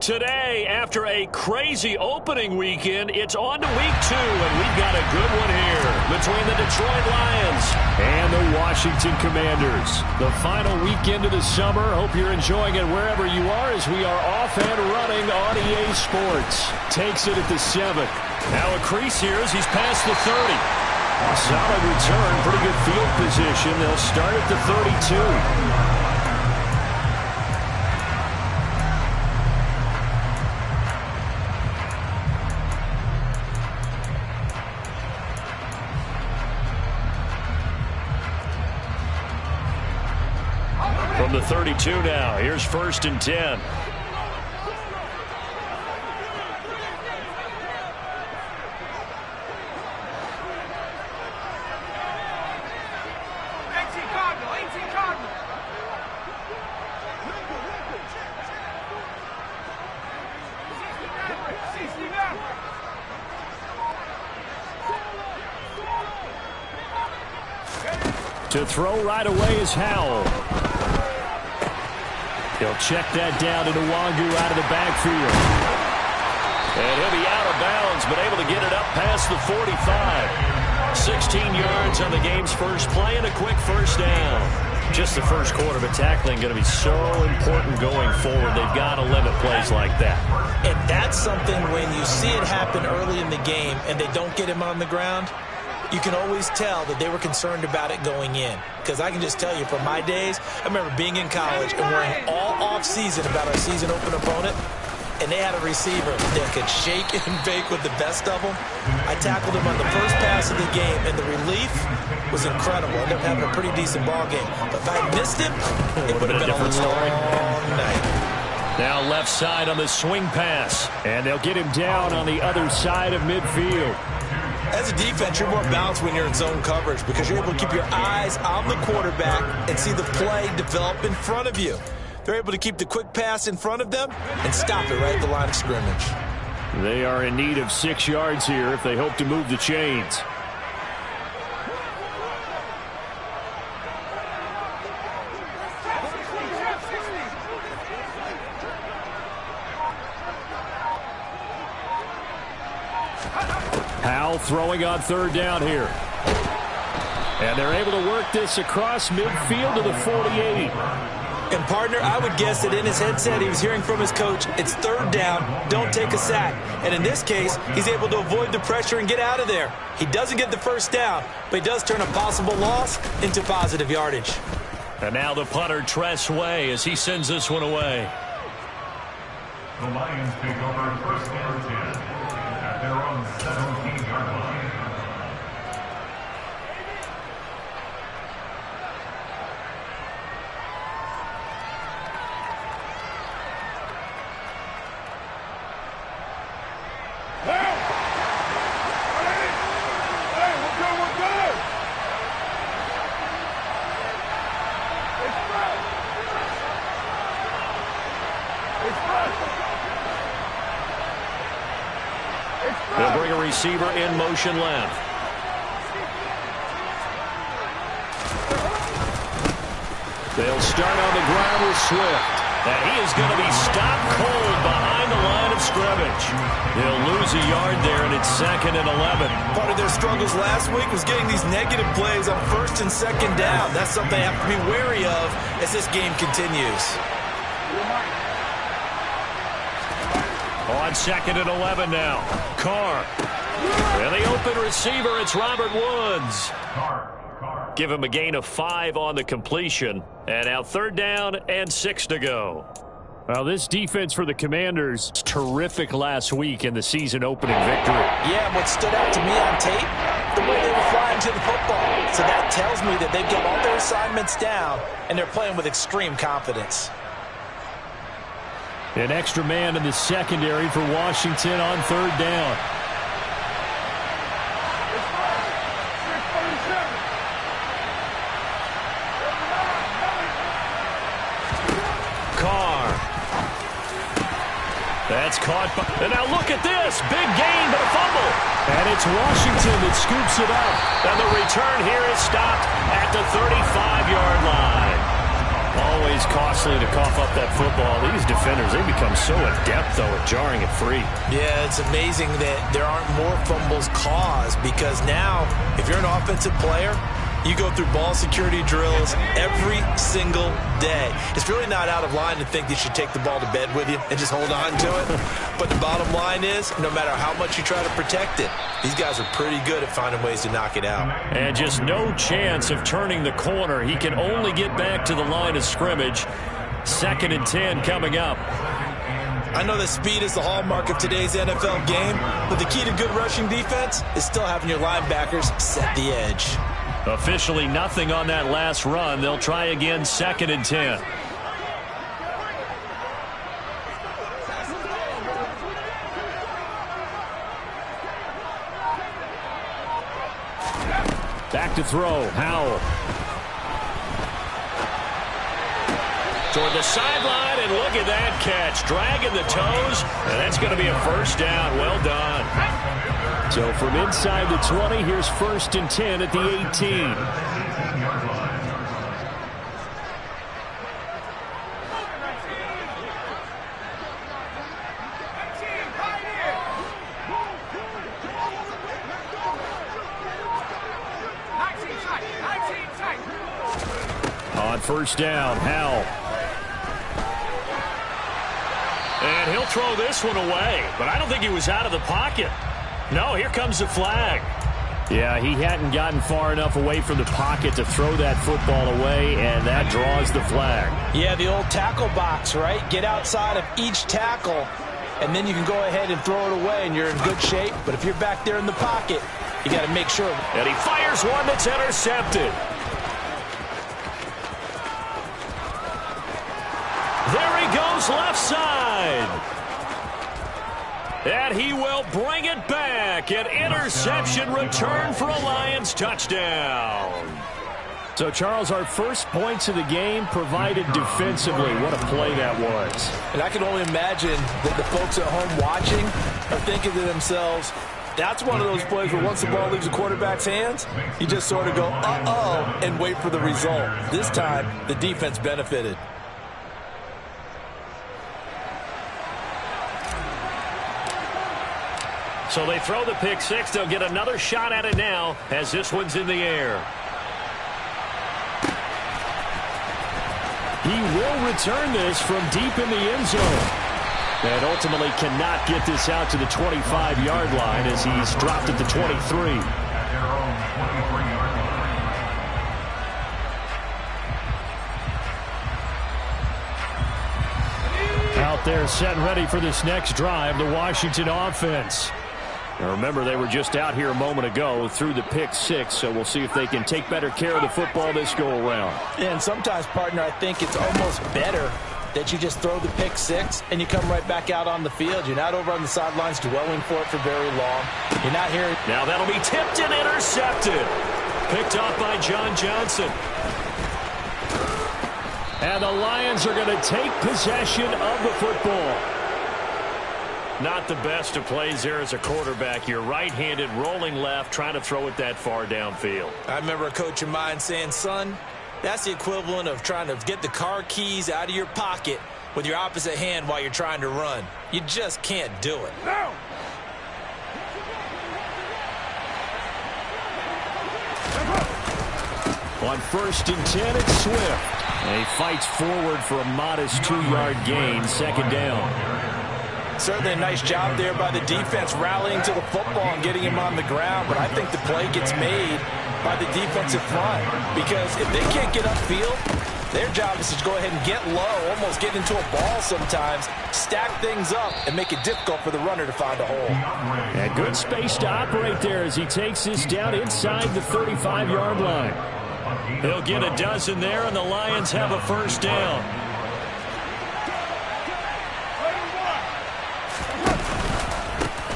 Today, after a crazy opening weekend, it's on to week 2, and we've got a good one here between the Detroit Lions and the Washington Commanders. The final weekend of the summer. Hope you're enjoying it wherever you are as we are off and running on EA Sports. Takes it at the 7th. Now a crease here as he's past the 30. Solid return, pretty good field position. They'll start at the 32. From the 32 now, here's 1st and 10. To throw right away is Howell. He'll check that down to Nwangu out of the backfield. And he'll be out of bounds, but able to get it up past the 45. 16 yards on the game's first play and a quick first down. Just the first quarter, but tackling going to be so important going forward. They've got to limit plays like that. And that's something when you see it happen early in the game and they don't get him on the ground, you can always tell that they were concerned about it going in. Because I can just tell you from my days, I remember being in college and worrying all off-season about our season open opponent, and they had a receiver that could shake and bake with the best of them. I tackled him on the first pass of the game, and the relief was incredible. I ended up having a pretty decent ball game. But if I missed him, it would have been a different story. Now left side on the swing pass, and they'll get him down on the other side of midfield. As a defense, you're more balanced when you're in zone coverage because you're able to keep your eyes on the quarterback and see the play develop in front of you. They're able to keep the quick pass in front of them and stop it right at the line of scrimmage. They are in need of 6 yards here if they hope to move the chains. Howell throwing on 3rd down here. And they're able to work this across midfield to the 48. And, partner, I would guess that in his headset he was hearing from his coach, it's 3rd down, don't take a sack. And in this case, he's able to avoid the pressure and get out of there. He doesn't get the first down, but he does turn a possible loss into positive yardage. And now the punter, Tress Way, as he sends this one away. The Lions take over 1st and 10 at their own 17-yard line. They'll bring a receiver in motion left. They'll start on the ground with Swift. And he is going to be stopped cold behind the line of scrimmage. They'll lose a yard there, and it's 2nd and 11. Part of their struggles last week was getting these negative plays on 1st and 2nd down. That's something they have to be wary of as this game continues. On 2nd and 11 now. Carr. And the open receiver, it's Robert Woods. Give him a gain of 5 on the completion. And now 3rd down and 6 to go. Well, this defense for the Commanders, terrific last week in the season opening victory. Yeah, and what stood out to me on tape, the way they were flying to the football. So that tells me that they've got all their assignments down, and they're playing with extreme confidence. An extra man in the secondary for Washington on 3rd down. Carr. That's caught. And now look at this. Big gain, but a fumble. And it's Washington that scoops it up. And the return here is stopped at the 35-yard line. Always costly to cough up that football. These defenders, they become so adept, though, at jarring it free. Yeah, it's amazing that there aren't more fumbles caused because now, if you're an offensive player, you go through ball security drills every single day. It's really not out of line to think you should take the ball to bed with you and just hold on to it. But the bottom line is, no matter how much you try to protect it, these guys are pretty good at finding ways to knock it out. And just no chance of turning the corner. He can only get back to the line of scrimmage. 2nd and 10 coming up. I know that speed is the hallmark of today's NFL game, but the key to good rushing defense is still having your linebackers set the edge. Officially nothing on that last run. They'll try again, 2nd and 10. Back to throw, Howell. Toward the sideline, and look at that catch. Dragging the toes, and that's going to be a first down. Well done. So from inside the 20, here's 1st and 10 at the 18. On 1st down, Howell. And he'll throw this one away, but I don't think he was out of the pocket. No, here comes the flag. Yeah, he hadn't gotten far enough away from the pocket to throw that football away, and that draws the flag. Yeah, the old tackle box, right? Get outside of each tackle, and then you can go ahead and throw it away, and you're in good shape. But if you're back there in the pocket, you got to make sure. And he fires one that's intercepted. There he goes, left side. And he will bring it back. An interception return for a Lions touchdown. So, Charles, our first points of the game provided defensively. What a play that was. And I can only imagine that the folks at home watching are thinking to themselves, that's one of those plays where once the ball leaves the quarterback's hands, you just sort of go, uh-oh, and wait for the result. This time, the defense benefited. So they throw the pick six. They'll get another shot at it now as this one's in the air. He will return this from deep in the end zone. And ultimately cannot get this out to the 25-yard line as he's dropped at the 23. Out there set and ready for this next drive, the Washington offense. Now remember, they were just out here a moment ago through the pick six, so we'll see if they can take better care of the football this go-around. And sometimes, partner, I think it's almost better that you just throw the pick six and you come right back out on the field. You're not over on the sidelines dwelling for it for very long. You're not here. Now that'll be tipped and intercepted. Picked off by John Johnson. And the Lions are going to take possession of the football. Not the best of plays there as a quarterback. You're right-handed, rolling left, trying to throw it that far downfield. I remember a coach of mine saying, son, that's the equivalent of trying to get the car keys out of your pocket with your opposite hand while you're trying to run. You just can't do it. No. On 1st and 10, it's Swift. And he fights forward for a modest 2-yard gain, 2nd down. Certainly a nice job there by the defense rallying to the football and getting him on the ground, but I think the play gets made by the defensive front because if they can't get upfield, their job is to go ahead and get low, almost get into a ball sometimes, stack things up, and make it difficult for the runner to find a hole. And good space to operate there as he takes this down inside the 35-yard line. He'll get a dozen there, and the Lions have a first down.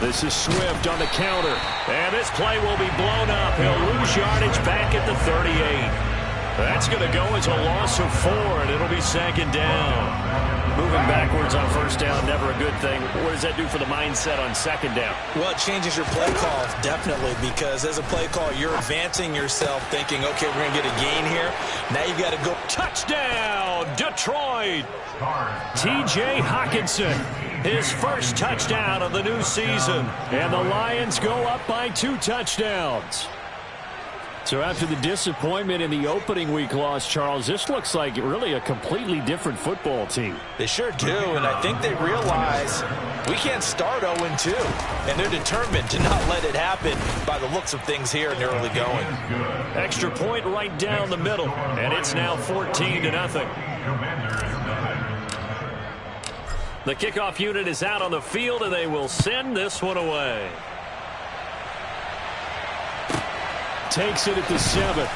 This is Swift on the counter. And this play will be blown up. He'll lose yardage back at the 38. That's going to go as a loss of 4, and it'll be 2nd down. Moving backwards on first down, never a good thing. What does that do for the mindset on second down? Well, it changes your play call, definitely, because as a play call, you're advancing yourself thinking, okay, we're going to get a gain here. Now you got to go. Touchdown, Detroit! T.J. Hockenson, his first touchdown of the new season. And the Lions go up by 2 touchdowns. So after the disappointment in the opening week loss, Charles, this looks like really a completely different football team. They sure do, and I think they realize we can't start 0-2, and they're determined to not let it happen by the looks of things here in the early going. Extra point right down the middle, and it's now 14-0. The kickoff unit is out on the field, and they will send this one away. Takes it at the 7.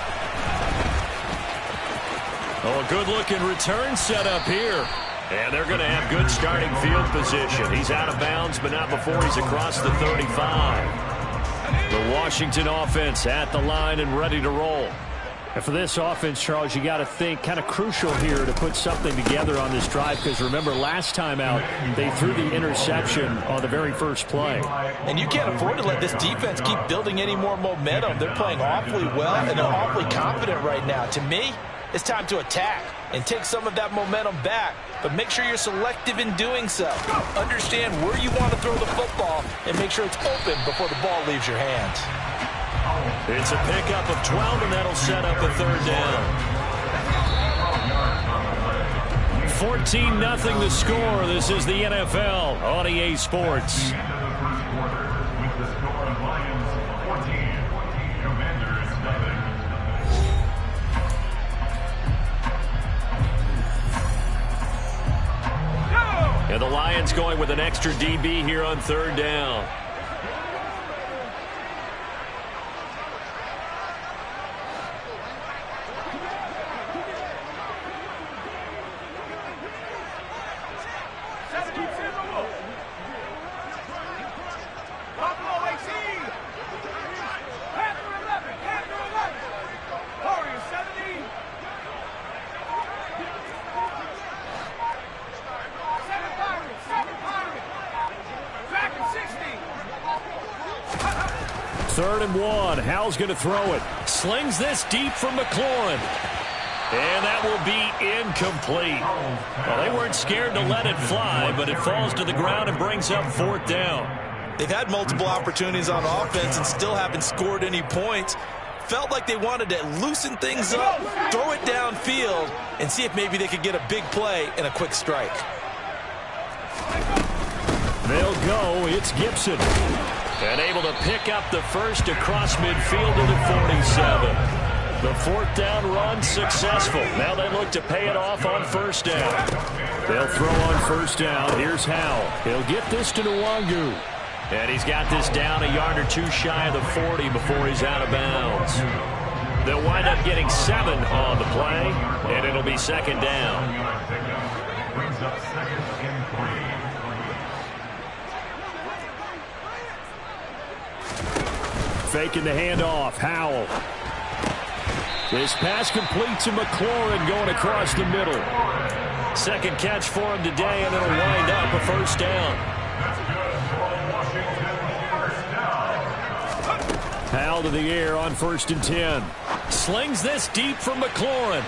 Oh, a good-looking return set up here. And they're going to have good starting field position. He's out of bounds, but not before he's across the 35. The Washington offense at the line and ready to roll. And for this offense, Charles, you got to think kind of crucial here to put something together on this drive, because remember last time out they threw the interception on the very first play. And you can't afford to let this defense keep building any more momentum. They're playing awfully well and they're awfully confident right now. To me, it's time to attack and take some of that momentum back, but make sure you're selective in doing so. Understand where you want to throw the football and make sure it's open before the ball leaves your hands. It's a pickup of 12, and that'll set up a third down. 14-0 the score. This is the NFL on EA Sports. And the Lions going with an extra DB here on third down. Third and 1. Howell's going to throw it. Slings this deep from McLaurin. And that will be incomplete. Well, they weren't scared to let it fly, but it falls to the ground and brings up fourth down. They've had multiple opportunities on offense and still haven't scored any points. Felt like they wanted to loosen things up, throw it downfield, and see if maybe they could get a big play and a quick strike. They'll go. It's Gibson. And able to pick up the first across midfield to the 47. The fourth down run successful. Now they look to pay it off on first down. They'll throw on first down. Here's Howell. He'll get this to Nwangu. And he's got this down a yard or two shy of the 40 before he's out of bounds. They'll wind up getting 7 on the play, and it'll be second down. Brings up second and 3. Faking the handoff. Howell. This pass complete to McLaurin going across the middle. Second catch for him today, and it'll wind up a first down. Howell to the air on 1st and 10. Slings this deep from McLaurin.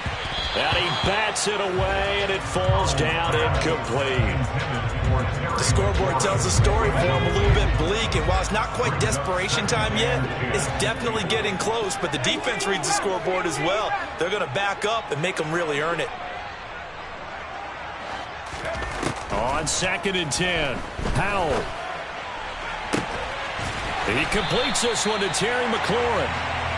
And he bats it away, and it falls down incomplete. The scoreboard tells the story for him, a little bit bleak, and while it's not quite desperation time yet, it's definitely getting close, but the defense reads the scoreboard as well. They're going to back up and make them really earn it. On 2nd and 10, Howell. He completes this one to Terry McLaurin.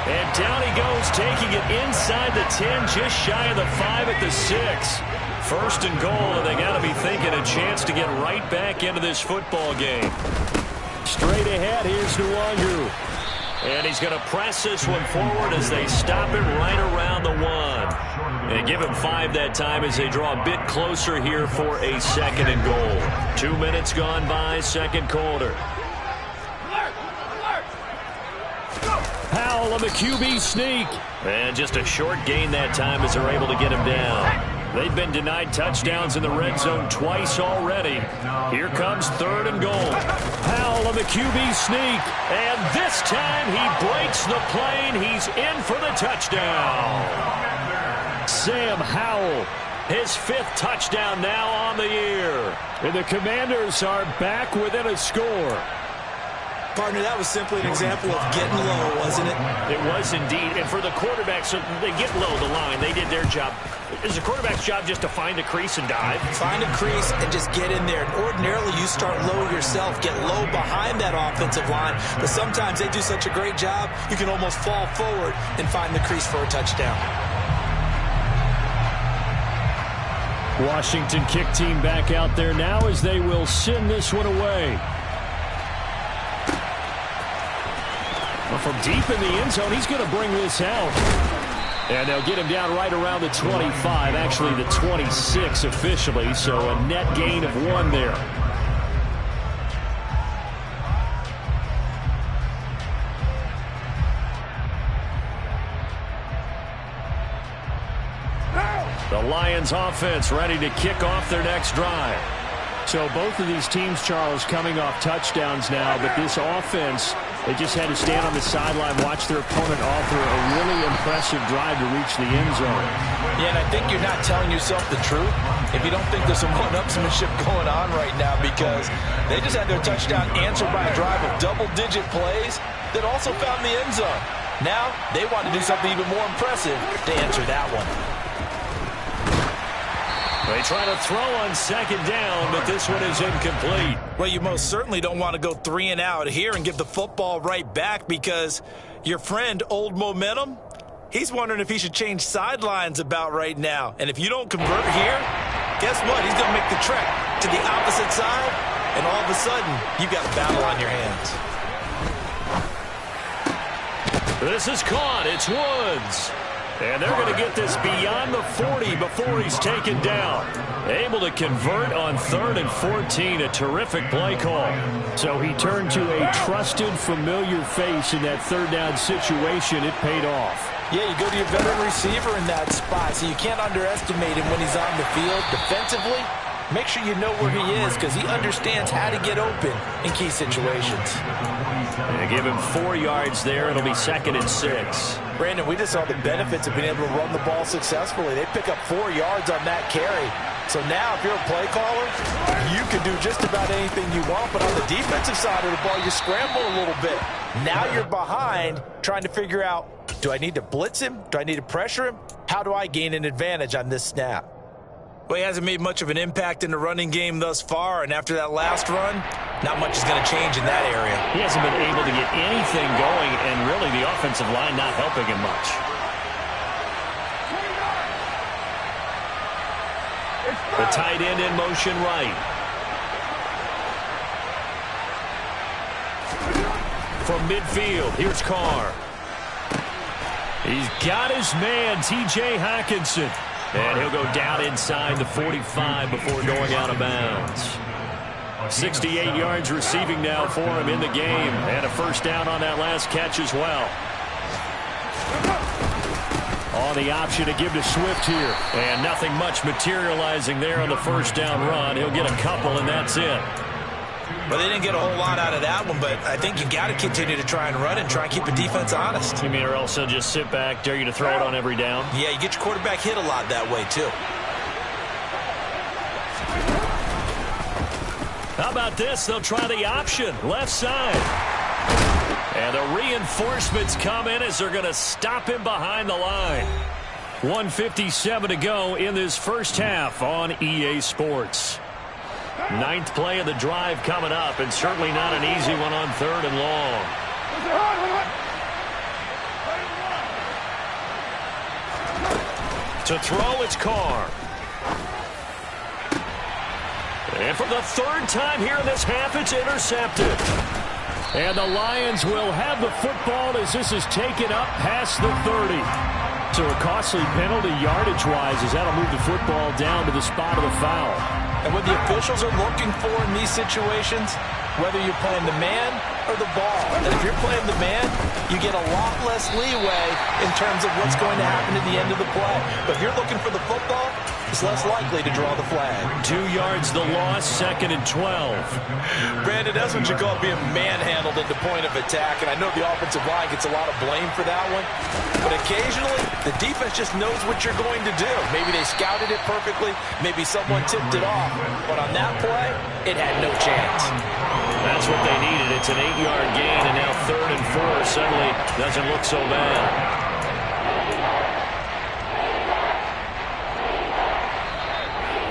And down he goes, taking it inside the 10, just shy of the 5 at the 6. First and goal, and they got to be thinking a chance to get right back into this football game. Straight ahead, here's Nwangu. And he's going to press this one forward as they stop him right around the 1. And give him 5 that time as they draw a bit closer here for a second and goal. 2 minutes gone by, second quarter. Howell on the QB sneak. And just a short gain that time as they're able to get him down. They've been denied touchdowns in the red zone twice already. Here comes 3rd and goal. Powell on the QB sneak. And this time he breaks the plane. He's in for the touchdown. Sam Howell, his 5th touchdown now on the year. And the Commanders are back within a score. Partner, that was simply an example of getting low, wasn't it? It was indeed. And for the quarterbacks, they get low the line. They did their job. It's the quarterback's job just to find a crease and dive. Find a crease and just get in there. And ordinarily, you start low yourself, get low behind that offensive line. But sometimes they do such a great job, you can almost fall forward and find the crease for a touchdown. Washington kick team back out there now as they will send this one away. From deep in the end zone, he's going to bring this out. And they'll get him down right around the 25, actually the 26 officially, so a net gain of 1 there. The Lions offense ready to kick off their next drive. So both of these teams, Charles, coming off touchdowns now, but this offense, they just had to stand on the sideline, watch their opponent offer a really impressive drive to reach the end zone. Yeah, and I think you're not telling yourself the truth if you don't think there's some one-upsmanship going on right now, because they just had their touchdown answered by a drive of double-digit plays that also found the end zone. Now they want to do something even more impressive to answer that one. They try to throw on 2nd down, but this one is incomplete. Well, you most certainly don't want to go 3 and out here and give the football right back, because your friend, Old Momentum, he's wondering if he should change sidelines about right now. And if you don't convert here, guess what? He's going to make the trek to the opposite side, and all of a sudden, you've got a battle on your hands. This is caught. It's Woods. And they're going to get this beyond the 40 before he's taken down. Able to convert on 3rd and 14. A terrific play call. So he turned to a trusted, familiar face in that 3rd down situation. It paid off. Yeah, you go to your veteran receiver in that spot, so you can't underestimate him when he's on the field defensively. Make sure you know where he is, because he understands how to get open in key situations. They give him 4 yards there. It'll be 2nd and 6. Brandon, we just saw the benefits of being able to run the ball successfully. They pick up 4 yards on that carry. So now, if you're a play caller, you can do just about anything you want. But on the defensive side of the ball, you scramble a little bit. Now you're behind, trying to figure out, do I need to blitz him? Do I need to pressure him? How do I gain an advantage on this snap? Well, he hasn't made much of an impact in the running game thus far, and after that last run, not much is going to change in that area. He hasn't been able to get anything going, and really the offensive line not helping him much. The tight end in motion right. From midfield, here's Carr. He's got his man, T.J. Hockenson. And he'll go down inside the 45 before going out of bounds. 68 yards receiving now for him in the game. And a 1st down on that last catch as well. On the option to give to Swift here. And nothing much materializing there on the 1st down run. He'll get a couple, and that's it. Well, they didn't get a whole lot out of that one, but I think you got to continue to try and run and try and keep the defense honest. You mean, or else they'll just sit back, dare you to throw it on every down? Yeah, you get your quarterback hit a lot that way, too. How about this? They'll try the option, left side. And the reinforcements come in as they're going to stop him behind the line. 1:57 to go in this first half on EA Sports. 9th play of the drive coming up, and certainly not an easy one on 3rd and long. To throw, it's Carr. And for the 3rd time here in this half, it's intercepted. And the Lions will have the football as this is taken up past the 30. So a costly penalty yardage-wise as that'll move the football down to the spot of the foul. And what the officials are looking for in these situations, whether you're playing the man or the ball, and if you're playing the man, you get a lot less leeway in terms of what's going to happen at the end of the play. But if you're looking for the football, is less likely to draw the flag. 2 yards the loss, 2nd and 12. Brandon, that's what you call being manhandled at the point of attack, and I know the offensive line gets a lot of blame for that one, but occasionally the defense just knows what you're going to do. Maybe they scouted it perfectly, maybe someone tipped it off, but on that play, it had no chance. That's what they needed. It's an 8-yard gain, and now 3rd and 4 suddenly doesn't look so bad.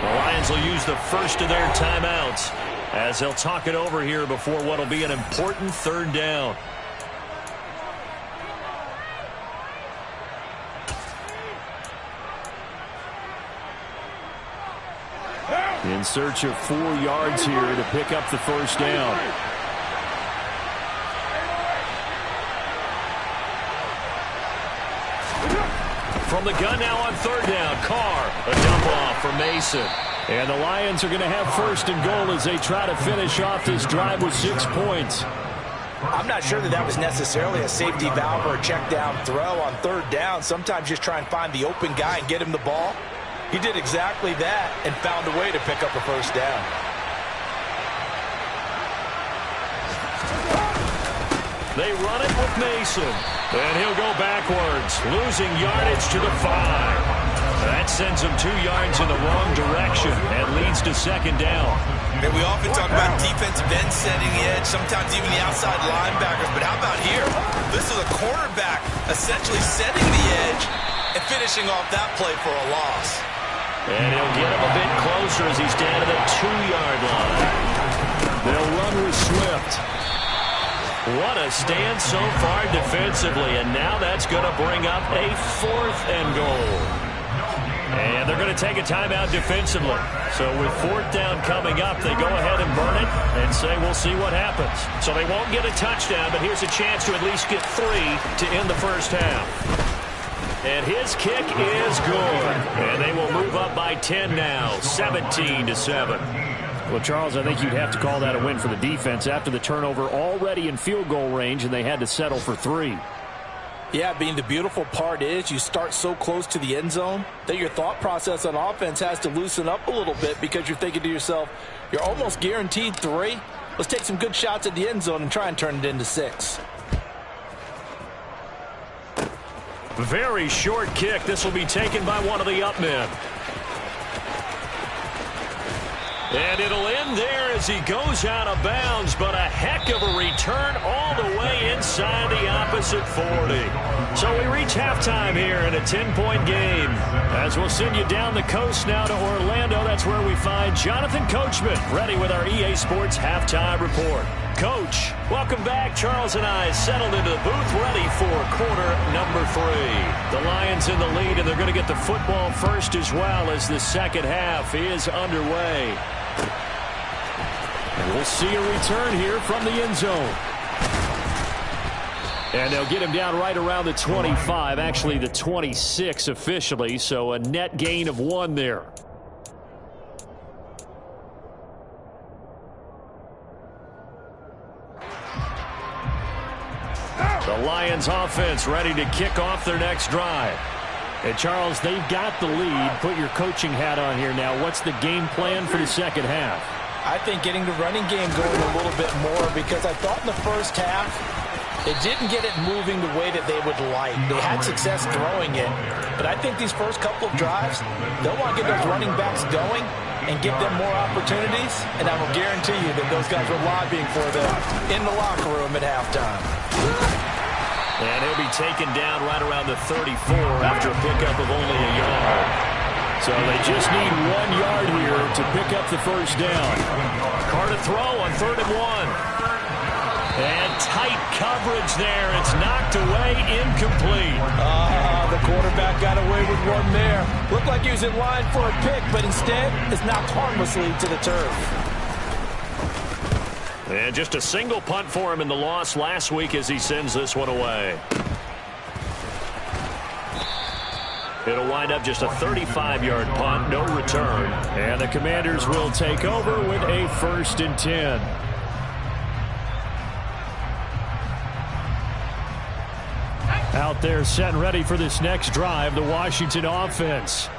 The Lions will use the first of their timeouts as they'll talk it over here before what will be an important 3rd down. In search of 4 yards here to pick up the first down. From the gun now on 3rd down, Carr, a dump off for Mason. And the Lions are going to have 1st and goal as they try to finish off this drive with 6 points. I'm not sure that was necessarily a safety valve or a check down throw on 3rd down. Sometimes just try and find the open guy and get him the ball. He did exactly that and found a way to pick up a 1st down. They run it with Mason. And he'll go backwards, losing yardage to the 5. That sends him 2 yards in the wrong direction and leads to 2nd down. And we often talk about defensive ends setting the edge, sometimes even the outside linebackers. But how about here? This is a cornerback essentially setting the edge and finishing off that play for a loss. And he'll get him a bit closer as he's down to the 2-yard line. They'll run with Swift. What a stand so far defensively, and now that's going to bring up a 4th and goal. And they're going to take a timeout defensively. So with 4th down coming up, they go ahead and burn it and say we'll see what happens. So they won't get a touchdown, but here's a chance to at least get 3 to end the first half. And his kick is good. And they will move up by 10 now, 17-7. Well, Charles, I think you'd have to call that a win for the defense after the turnover already in field goal range, and they had to settle for 3. Yeah, being the beautiful part is you start so close to the end zone that your thought process on offense has to loosen up a little bit because you're thinking to yourself, you're almost guaranteed 3. Let's take some good shots at the end zone and try and turn it into 6. Very short kick. This will be taken by one of the up men. And it'll end there as he goes out of bounds, but a heck of a return all the way inside the opposite 40. So we reach halftime here in a 10-point game. As we'll send you down the coast now to Orlando, that's where we find Jonathan Coachman, ready with our EA Sports Halftime Report. Coach, welcome back. Charles and I settled into the booth, ready for quarter number 3. The Lions in the lead, and they're going to get the football first as well as the second half is underway. And we'll see a return here from the end zone. And they'll get him down right around the 25, actually the 26 officially, so a net gain of 1 there. The Lions offense ready to kick off their next drive. And Charles, they've got the lead. Put your coaching hat on here now. What's the game plan for the second half? I think getting the running game going a little bit more because I thought in the first half they didn't get it moving the way that they would like. They had success throwing it, but I think these first couple of drives, they'll want to get those running backs going and give them more opportunities, and I will guarantee you that those guys were lobbying for them in the locker room at halftime. And he'll be taken down right around the 34 after a pickup of only a yard. So they just need 1 yard here to pick up the first down. Carr to throw on 3rd and 1. And tight coverage there. It's knocked away, incomplete. The quarterback got away with 1 there. Looked like he was in line for a pick, but instead it's knocked harmlessly to the turf. And just a single punt for him in the loss last week as he sends this one away. It'll wind up just a 35-yard punt, no return. And the Commanders will take over with a 1st and 10. Out there set and ready for this next drive, the Washington offense.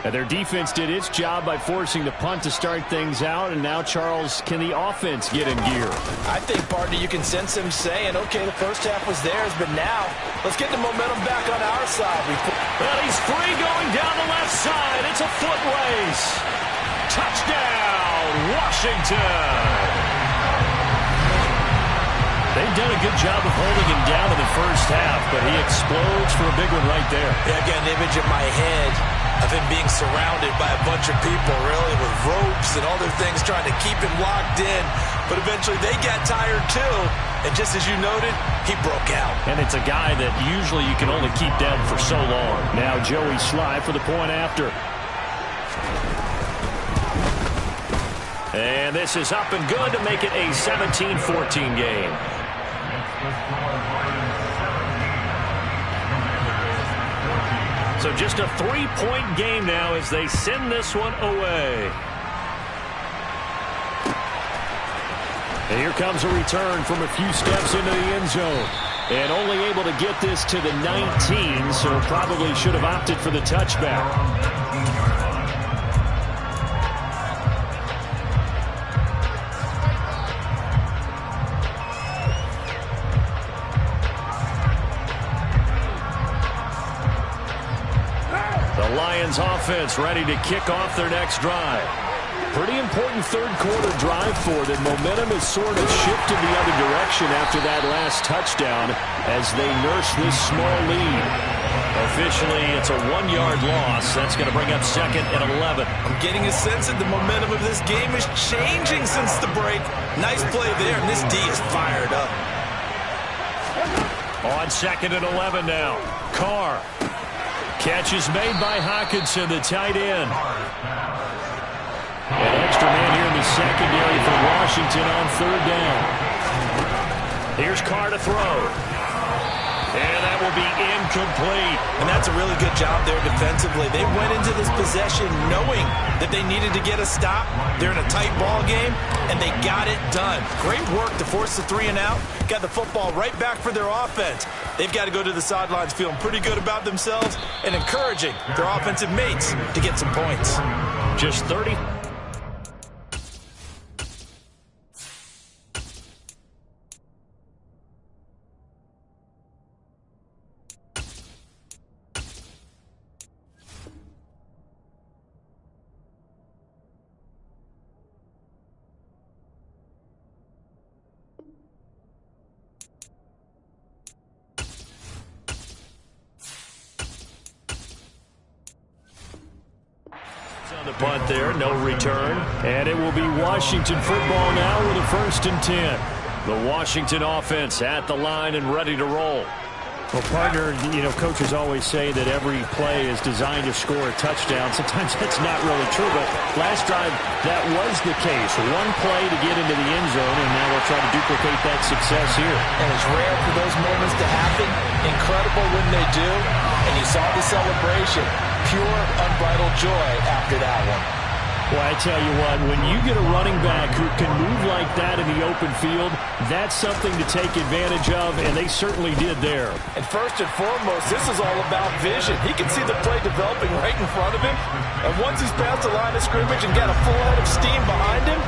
And their defense did its job by forcing the punt to start things out, and now, Charles, can the offense get in gear? I think, partner, you can sense him saying, okay, the first half was theirs, but now let's get the momentum back on our side. Well, he's free going down the left side. It's a foot race. Touchdown, Washington. They've done a good job of holding him down in the first half, but he explodes for a big one right there. Yeah, I got an image in my head of him being surrounded by a bunch of people, really, with ropes and other things trying to keep him locked in. But eventually they got tired, too. And just as you noted, he broke out. And it's a guy that usually you can only keep down for so long. Now Joey Sly for the point after. And this is up and good to make it a 17-14 game. So just a 3-point game now as they send this one away. And here comes a return from a few steps into the end zone. And only able to get this to the 19, so probably should have opted for the touchback. Lions offense ready to kick off their next drive. Pretty important third-quarter drive for them. Momentum has sort of shifted the other direction after that last touchdown as they nurse this small lead. Officially, it's a 1-yard loss. That's going to bring up second and 11. I'm getting a sense that the momentum of this game is changing since the break. Nice play there, and this D is fired up. On second and 11 now. Carr. Catch is made by Hockenson, the tight end. An extra man here in the secondary for Washington on third down. Here's Carr to throw. And that will be incomplete. And that's a really good job there defensively. They went into this possession knowing that they needed to get a stop. They're in a tight ball game, and they got it done. Great work to force the 3 and out. Got the football right back for their offense. They've got to go to the sidelines feeling pretty good about themselves and encouraging their offensive mates to get some points. Just 30. On the punt there, no return. And it will be Washington football now with a 1st and 10. The Washington offense at the line and ready to roll. Well, partner, coaches always say that every play is designed to score a touchdown. Sometimes that's not really true, but last drive, that was the case. One play to get into the end zone, and now we'll try to duplicate that success here. And it's rare for those moments to happen. Incredible when they do. And you saw the celebration. Pure, unbridled joy after that one. Well, I tell you what, when you get a running back who can move like that in the open field, that's something to take advantage of, and they certainly did there. And first and foremost, this is all about vision. He can see the play developing right in front of him, and once he's past the line of scrimmage and got a full head of steam behind him,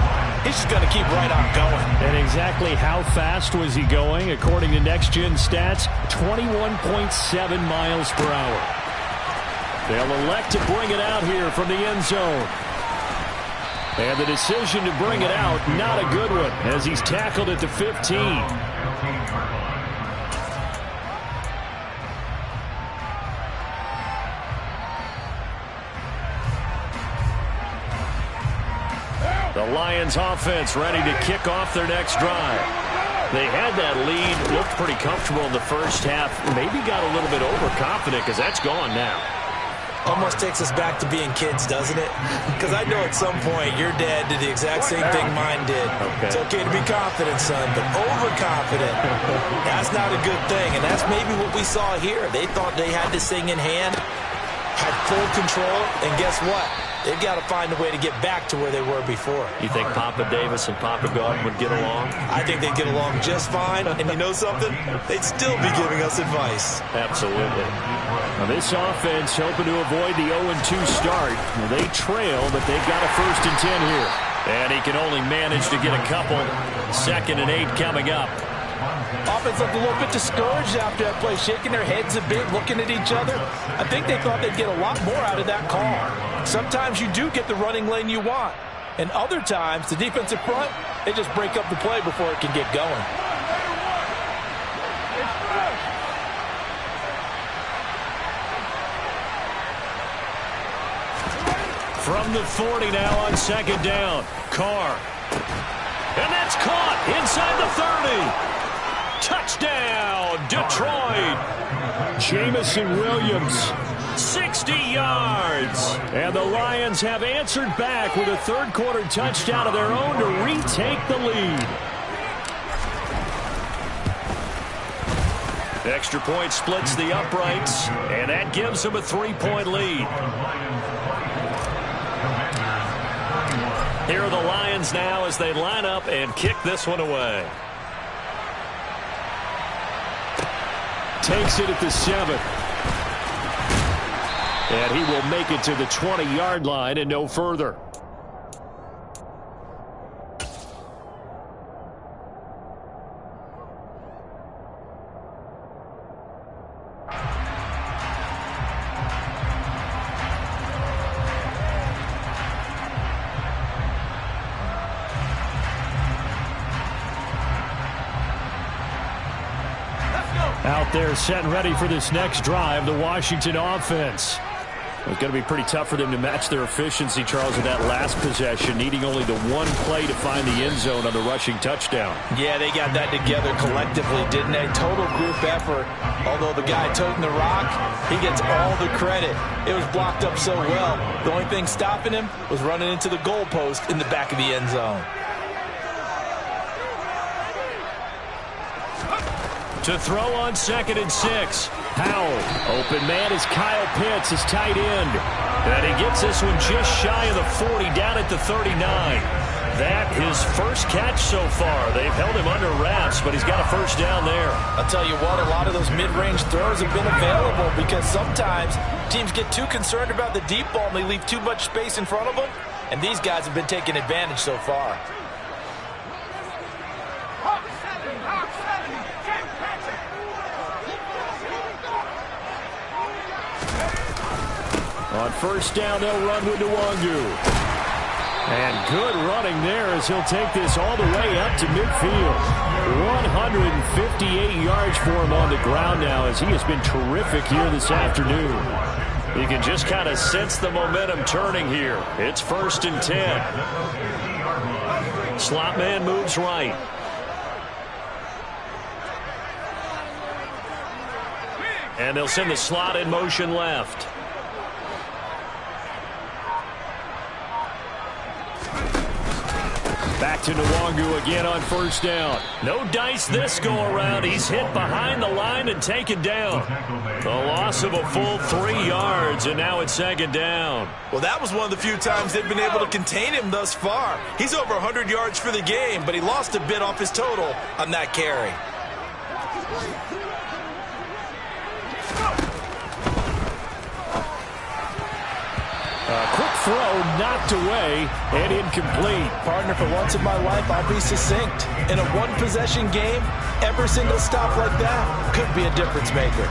he's just going to keep right on going. And exactly how fast was he going? According to Next Gen Stats, 21.7 miles per hour. They'll elect to bring it out here from the end zone. And the decision to bring it out, not a good one, as he's tackled at the 15. The Lions offense ready to kick off their next drive. They had that lead, looked pretty comfortable in the first half, maybe got a little bit overconfident because that's gone now. Almost takes us back to being kids, doesn't it? Because I know at some point your dad did the exact same thing mine did. Okay. It's okay to be confident, son, but overconfident, that's not a good thing. And that's maybe what we saw here. They thought they had this thing in hand, had full control, and guess what? They've got to find a way to get back to where they were before. You think Papa Davis and Papa Gordon would get along? I think they'd get along just fine. And you know something? They'd still be giving us advice. Absolutely. Now this offense hoping to avoid the 0-2 start. Well, they trail, but they've got a 1st and 10 here. And he can only manage to get a couple. 2nd and 8 coming up. Offense looked a little bit discouraged after that play, shaking their heads a bit, looking at each other. I think they thought they'd get a lot more out of that call. Sometimes you do get the running lane you want, and other times the defensive front, they just break up the play before it can get going. From the 40 now on 2nd down. Carr. And that's caught inside the 30. Touchdown, Detroit. Jamison Williams, 60 yards. And the Lions have answered back with a 3rd quarter touchdown of their own to retake the lead. Extra point splits the uprights, and that gives them a 3-point lead. Here are the Lions now as they line up and kick this one away. Takes it at the 7. And he will make it to the 20-yard line and no further. Out there set and ready for this next drive, the Washington offense. It's going to be pretty tough for them to match their efficiency, Charles, in that last possession, needing only the one play to find the end zone on the rushing touchdown. Yeah, they got that together collectively, didn't they? Total group effort. Although the guy toting the rock, he gets all the credit. It was blocked up so well. The only thing stopping him was running into the goalpost in the back of the end zone. To throw on 2nd and 6. Powell. Open man is Kyle Pitts, his tight end. And he gets this one just shy of the 40, down at the 39. That his first catch so far. They've held him under wraps, but he's got a 1st down there. I'll tell you what, a lot of those mid-range throws have been available because sometimes teams get too concerned about the deep ball and they leave too much space in front of them. And these guys have been taking advantage so far. On 1st down, they'll run with Nwangu. And good running there as he'll take this all the way up to midfield. 158 yards for him on the ground now as he has been terrific here this afternoon. You can just kind of sense the momentum turning here. It's 1st and 10. Slot man moves right. And they'll send the slot in motion left. Back to Nwangu again on 1st down. No dice this go around. He's hit behind the line and taken down. A loss of a full 3 yards, and now it's 2nd down. Well, that was one of the few times they've been able to contain him thus far. He's over 100 yards for the game, but he lost a bit off his total on that carry. Quick throw knocked away and incomplete. Partner, for once in my life, I'll be succinct. In a one-possession game, every single stop like that could be a difference maker.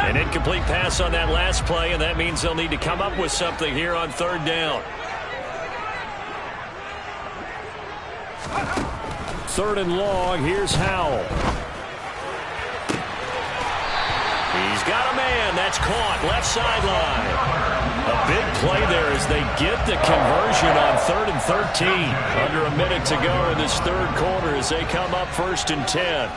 An incomplete pass on that last play, and that means they'll need to come up with something here on 3rd down. 3rd and long, here's Howell. He's got a man. That's caught. Left sideline. A big play there as they get the conversion on 3rd and 13. Under a minute to go in this 3rd quarter as they come up 1st and 10.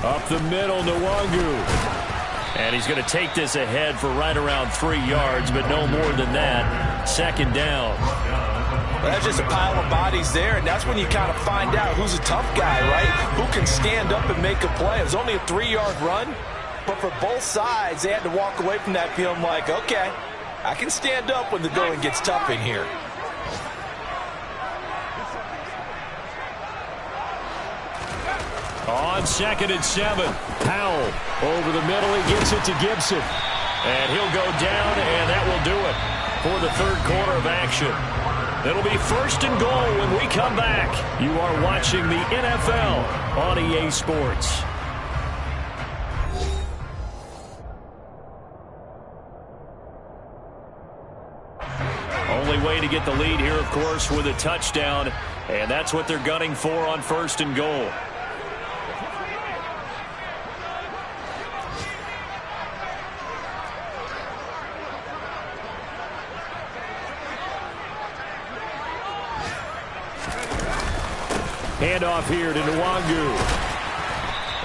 Up the middle, Nwangu. And he's going to take this ahead for right around 3 yards, but no more than that. Second down. Well, that's just a pile of bodies there, and that's when you kind of find out who's a tough guy, right? Who can stand up and make a play. It was only a 3-yard run, but for both sides, they had to walk away from that feeling like, okay, I can stand up when the going gets tough in here. On 2nd and 7, Powell over the middle. He gets it to Gibson. And he'll go down, and that will do it for the third quarter of action. It'll be 1st and goal when we come back. You are watching the NFL on EA Sports. Only way to get the lead here, of course, with a touchdown. And that's what they're gunning for on 1st and goal. Handoff here to Nwangu.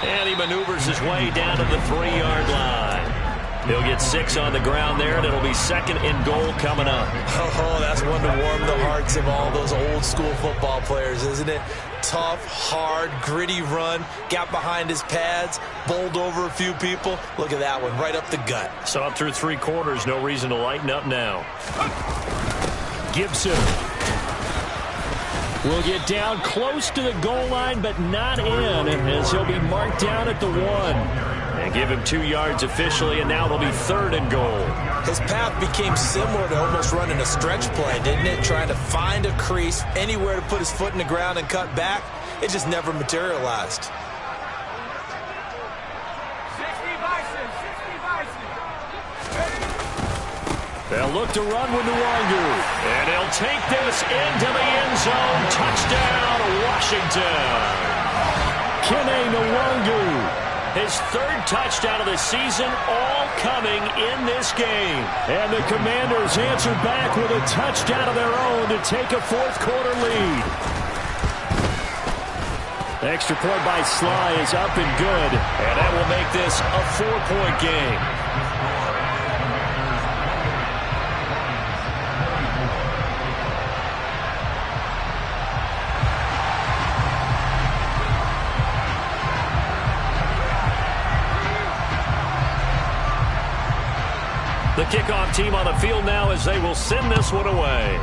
And he maneuvers his way down to the 3-yard line. He'll get 6 on the ground there, and it'll be 2nd and goal coming up. Oh, that's one to warm the hearts of all those old-school football players, isn't it? Tough, hard, gritty run. Got behind his pads, bowled over a few people. Look at that one, right up the gut. So up through 3 quarters, no reason to lighten up now. Gibson will get down close to the goal line, but not in, as he'll be marked down at the 1. And give him 2 yards officially, and now it'll be 3rd and goal. His path became similar to almost running a stretch play, didn't it? Trying to find a crease, anywhere to put his foot in the ground and cut back. It just never materialized. They'll look to run with Nwangu. And he'll take this into the end zone. Touchdown, Washington. Kene Nwangu. His 3rd touchdown of the season, all coming in this game. And the Commanders answer back with a touchdown of their own to take a 4th quarter lead. The extra point by Sly is up and good. And that will make this a 4-point game. The kickoff team on the field now as they will send this one away.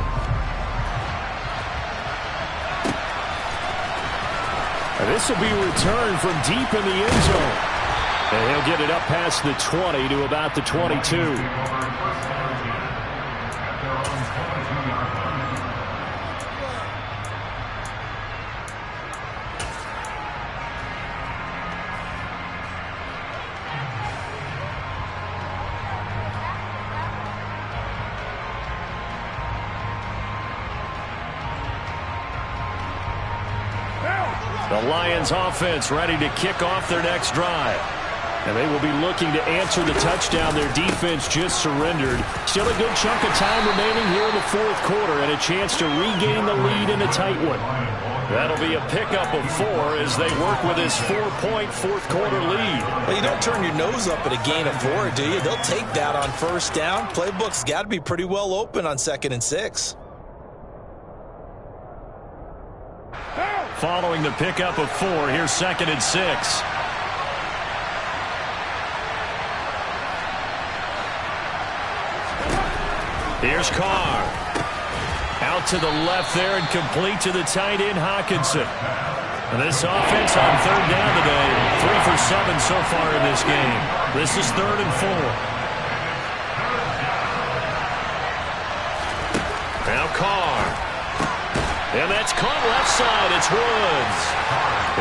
And this will be returned from deep in the end zone. And he'll get it up past the 20 to about the 22. The Lions offense ready to kick off their next drive. And they will be looking to answer the touchdown their defense just surrendered. Still a good chunk of time remaining here in the 4th quarter and a chance to regain the lead in a tight one. That'll be a pickup of 4 as they work with this 4-point 4th quarter lead. Well, you don't turn your nose up at a gain of 4, do you? They'll take that on 1st down. Playbook's got to be pretty well open on 2nd and 6. Following the pickup of 4, here's 2nd and 6. Here's Carr. Out to the left there and complete to the tight end, Hawkinson. And this offense on 3rd down today, 3 for 7 so far in this game. This is 3rd and 4. Now Carr. And that's caught left side. It's Woods.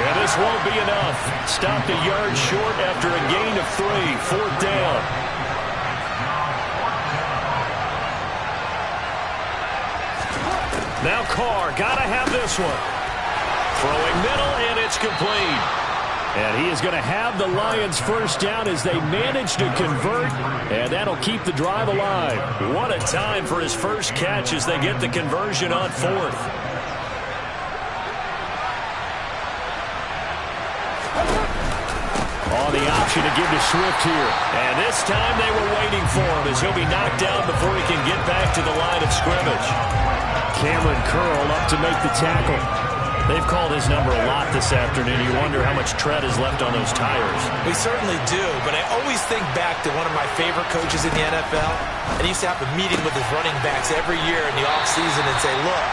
And this won't be enough. Stopped a yard short after a gain of 3. 4th down. Now Carr. Got to have this one. Throwing middle, and it's complete. And he is going to have the Lions 1st down as they manage to convert, and that'll keep the drive alive. What a time for his first catch as they get the conversion on 4th. On the option to give to Swift here. And this time they were waiting for him as he'll be knocked down before he can get back to the line of scrimmage. Cameron Curl up to make the tackle. They've called his number a lot this afternoon. You wonder how much tread is left on those tires. We certainly do, but I always think back to one of my favorite coaches in the NFL. And he used to have a meeting with his running backs every year in the offseason and say, look,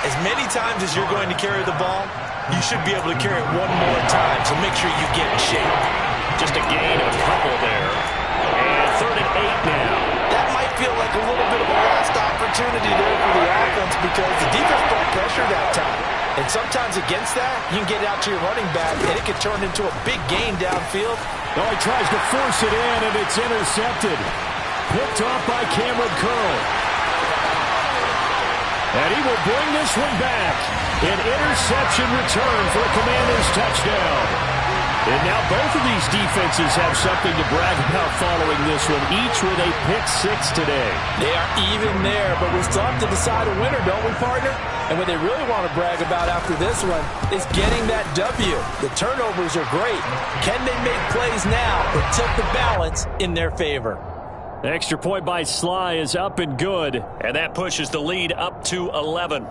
as many times as you're going to carry the ball, you should be able to carry it one more time, so make sure you get in shape. Just a gain of a couple there. And 3rd and 8 now. That might feel like a little bit of a lost opportunity there for the offense because the defense brought pressure that time. And sometimes against that, you can get out to your running back, and it can turn into a big gain downfield. Oh, he tries to force it in, and it's intercepted. Picked off by Cameron Curl. And he will bring this one back. An interception return for a Commanders touchdown. And now both of these defenses have something to brag about following this one, each with a pick 6 today. They are even there, but we still have to decide a winner, don't we, partner? And what they really want to brag about after this one is getting that W. The turnovers are great. Can they make plays now that tilt the balance in their favor? Extra point by Sly is up and good, and that pushes the lead up to 11.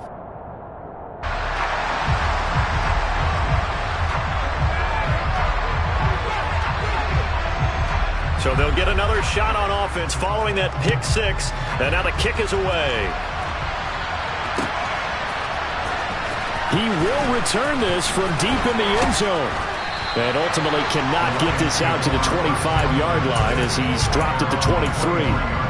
So they'll get another shot on offense following that pick 6, and now the kick is away. He will return this from deep in the end zone, and ultimately cannot get this out to the 25-yard line as he's dropped at the 23.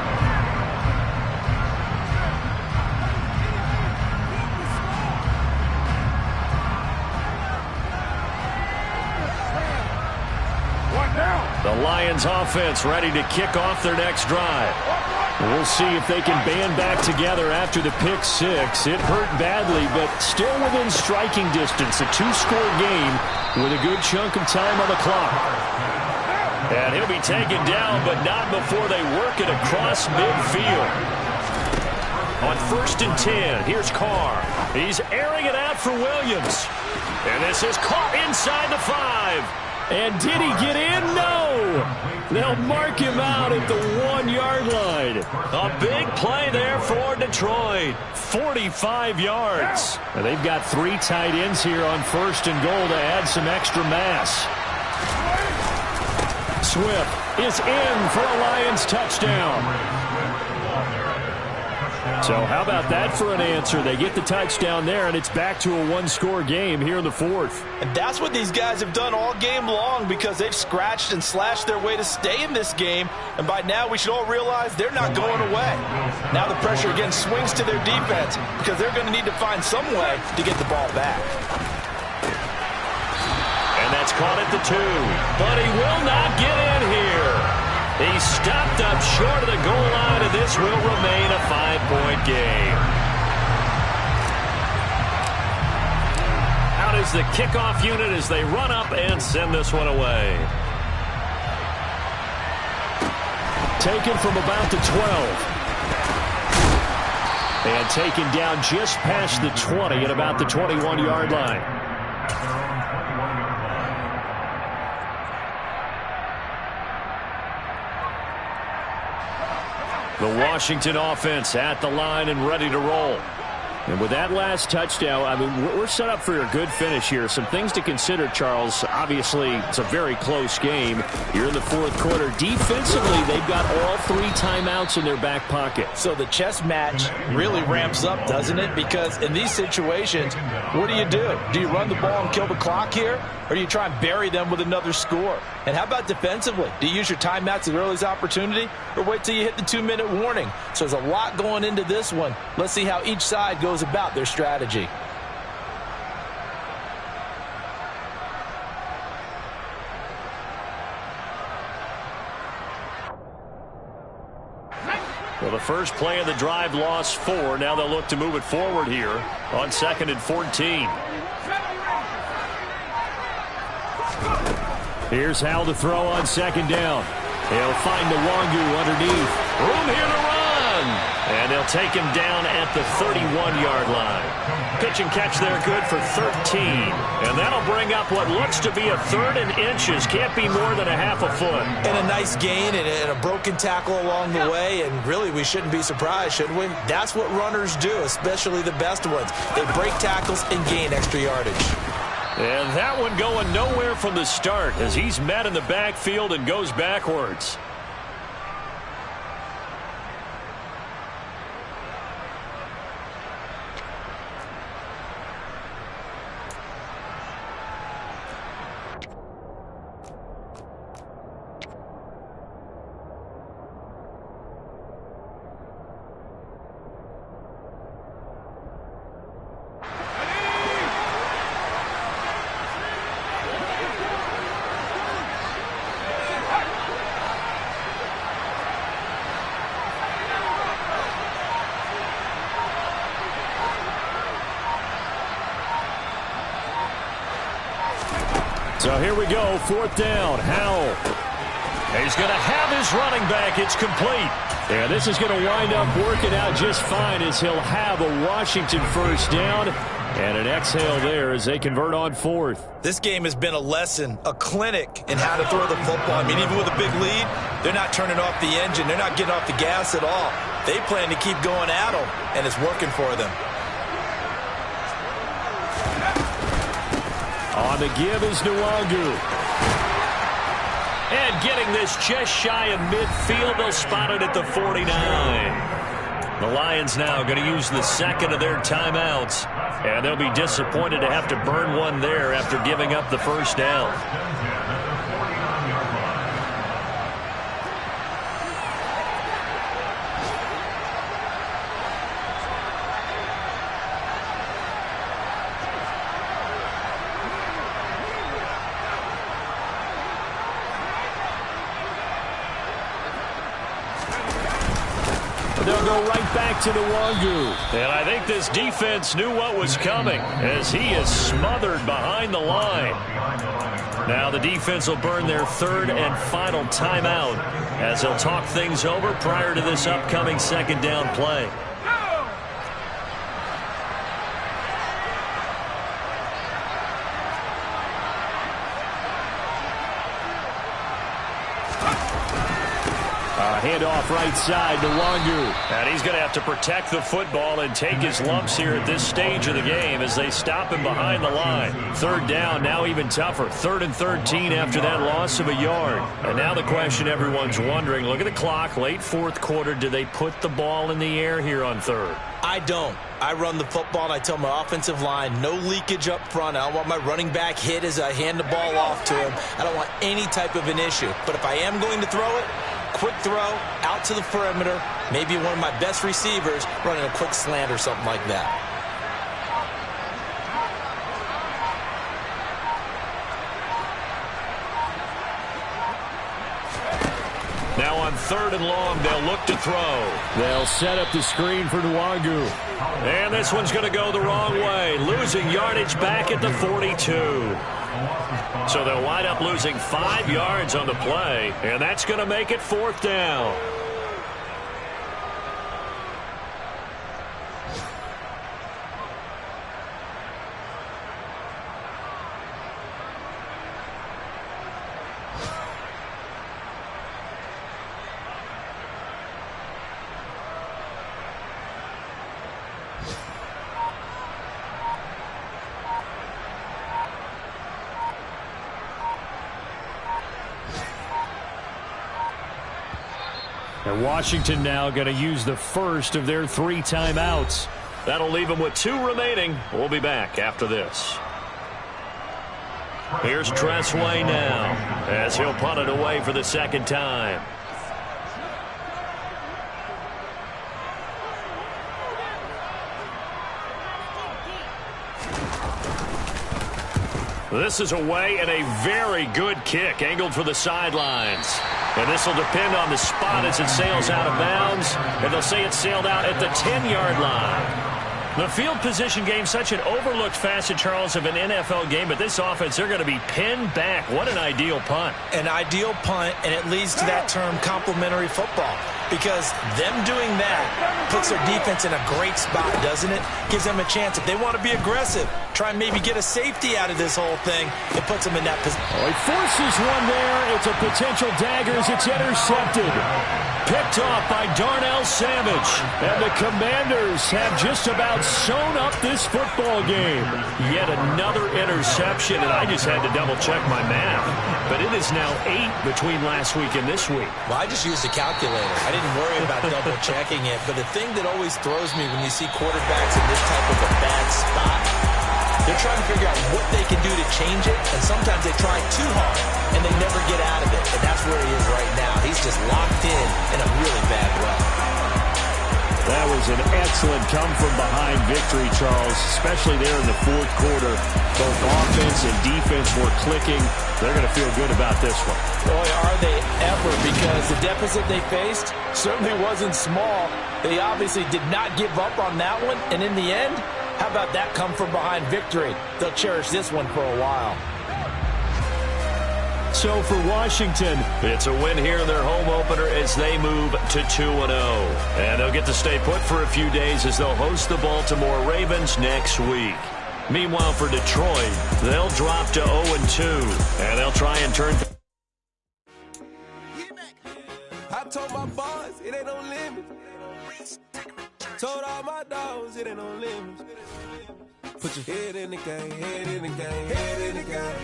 The Lions offense ready to kick off their next drive. We'll see if they can band back together after the pick 6. It hurt badly, but still within striking distance. A 2-score game with a good chunk of time on the clock. And he'll be taken down, but not before they work it across midfield. On 1st and 10, here's Carr. He's airing it out for Williams. And this is caught inside the 5. And did he get in? No! They'll mark him out at the 1-yard line. A big play there for Detroit. 45 yards. And they've got 3 tight ends here on 1st and goal to add some extra mass. Swift is in for a Lions touchdown. So how about that for an answer? They get the touchdown there, and it's back to a 1-score game here in the 4th. And that's what these guys have done all game long because they've scratched and slashed their way to stay in this game. And by now, we should all realize they're not going away. Now the pressure again swings to their defense because they're going to need to find some way to get the ball back. And that's caught at the 2. But he will not get in here. He's stopped up short of the goal line, and this will remain a 5-point game. Out is the kickoff unit as they run up and send this one away. Taken from about the 12. And taken down just past the 20 at about the 21-yard line. The Washington offense at the line and ready to roll. And with that last touchdown, I mean, we're set up for a good finish here. Some things to consider, Charles. Obviously, it's a very close game. You're in the 4th quarter. Defensively, they've got all 3 timeouts in their back pocket. So the chess match really ramps up, doesn't it? Because in these situations, what do? Do you run the ball and kill the clock here? Or do you try and bury them with another score? And how about defensively? Do you use your timeouts at the earliest opportunity? Or wait till you hit the 2-minute warning? So there's a lot going into this one. Let's see how each side goes about their strategy. Well, the first play of the drive lost 4. Now they'll look to move it forward here on 2nd and 14. Here's Hal to throw on 2nd down. He'll find Nwangu underneath. Room here to run. And they'll take him down at the 31-yard line. Pitch and catch there good for 13. And that'll bring up what looks to be a third and inches. Can't be more than a half a foot. And a nice gain and a broken tackle along the way. And really, we shouldn't be surprised, should we? That's what runners do, especially the best ones. They break tackles and gain extra yardage. And that one going nowhere from the start as he's met in the backfield and goes backwards. So here we go, fourth down. Howell. He's going to have his running back. It's complete. And this is going to wind up working out just fine as he'll have a Washington first down. And an exhale there as they convert on fourth. This game has been a lesson, a clinic in how to throw the football. I mean, even with a big lead, they're not turning off the engine. They're not getting off the gas at all. They plan to keep going at them, and it's working for them. On the give is Nwangu. And getting this just shy of midfield. They'll spot it at the 49. The Lions now going to use the second of their timeouts. And they'll be disappointed to have to burn one there after giving up the first down. They'll go right back to Nwangu. And I think this defense knew what was coming as he is smothered behind the line. Now the defense will burn their third and final timeout as they'll talk things over prior to this upcoming second down play. Handoff right side to Nwangu. And he's going to have to protect the football and take his lumps here at this stage of the game as they stop him behind the line. Third down, now even tougher. 3rd and 13 after that loss of a yard. And now the question everyone's wondering, look at the clock, late fourth quarter, do they put the ball in the air here on third? I don't. I run the football, and I tell my offensive line, no leakage up front. I don't want my running back hit as I hand the ball off to him. I don't want any type of an issue. But if I am going to throw it, quick throw, out to the perimeter, maybe one of my best receivers running a quick slant or something like that. Now on 3rd and long, they'll look to throw. They'll set up the screen for Nwangu. And this one's going to go the wrong way, losing yardage back at the 42. So they'll wind up losing 5 yards on the play, and that's going to make it 4th down. And Washington now going to use the first of their 3 timeouts. That'll leave them with 2 remaining. We'll be back after this. Here's Loin now as he'll punt it away for the second time. This is away and a very good kick angled for the sidelines. And this will depend on the spot as it sails out of bounds. And they'll say it sailed out at the 10-yard line. The field position game, such an overlooked facet, Charles, of an NFL game. But this offense, they're going to be pinned back. What an ideal punt. An ideal punt, and it leads to that term complimentary football. Because them doing that puts their defense in a great spot, doesn't it? Gives them a chance. If they want to be aggressive, try and maybe get a safety out of this whole thing, it puts them in that position. Oh, he forces one there. It's a potential dagger as it's intercepted. Picked off by Darnell Savage. And the Commanders have just about sewn up this football game. Yet another interception, and I just had to double-check my math. But it is now 8 between last week and this week. Well, I just used a calculator. I didn't worry about double-checking it. But the thing that always throws me when you see quarterbacks in this type of a bad spot, they're trying to figure out what they can do to change it, and sometimes they try too hard, and they never get out of it. And that's where he is right now. He's just locked in a really bad way. That was an excellent come-from-behind victory, Charles, especially there in the fourth quarter. Both offense and defense were clicking. They're going to feel good about this one. Boy, are they ever, because the deficit they faced certainly wasn't small. They obviously did not give up on that one, and in the end, how about that come-from-behind victory? They'll cherish this one for a while. So for Washington, it's a win here in their home opener as they move to 2-0. And they'll get to stay put for a few days as they'll host the Baltimore Ravens next week. Meanwhile, for Detroit, they'll drop to 0-2, and they'll try and turn. I told my boss, it ain't no limit. Told all my dogs, it ain't no limit. Put your head in the game, head in the game, head in the game.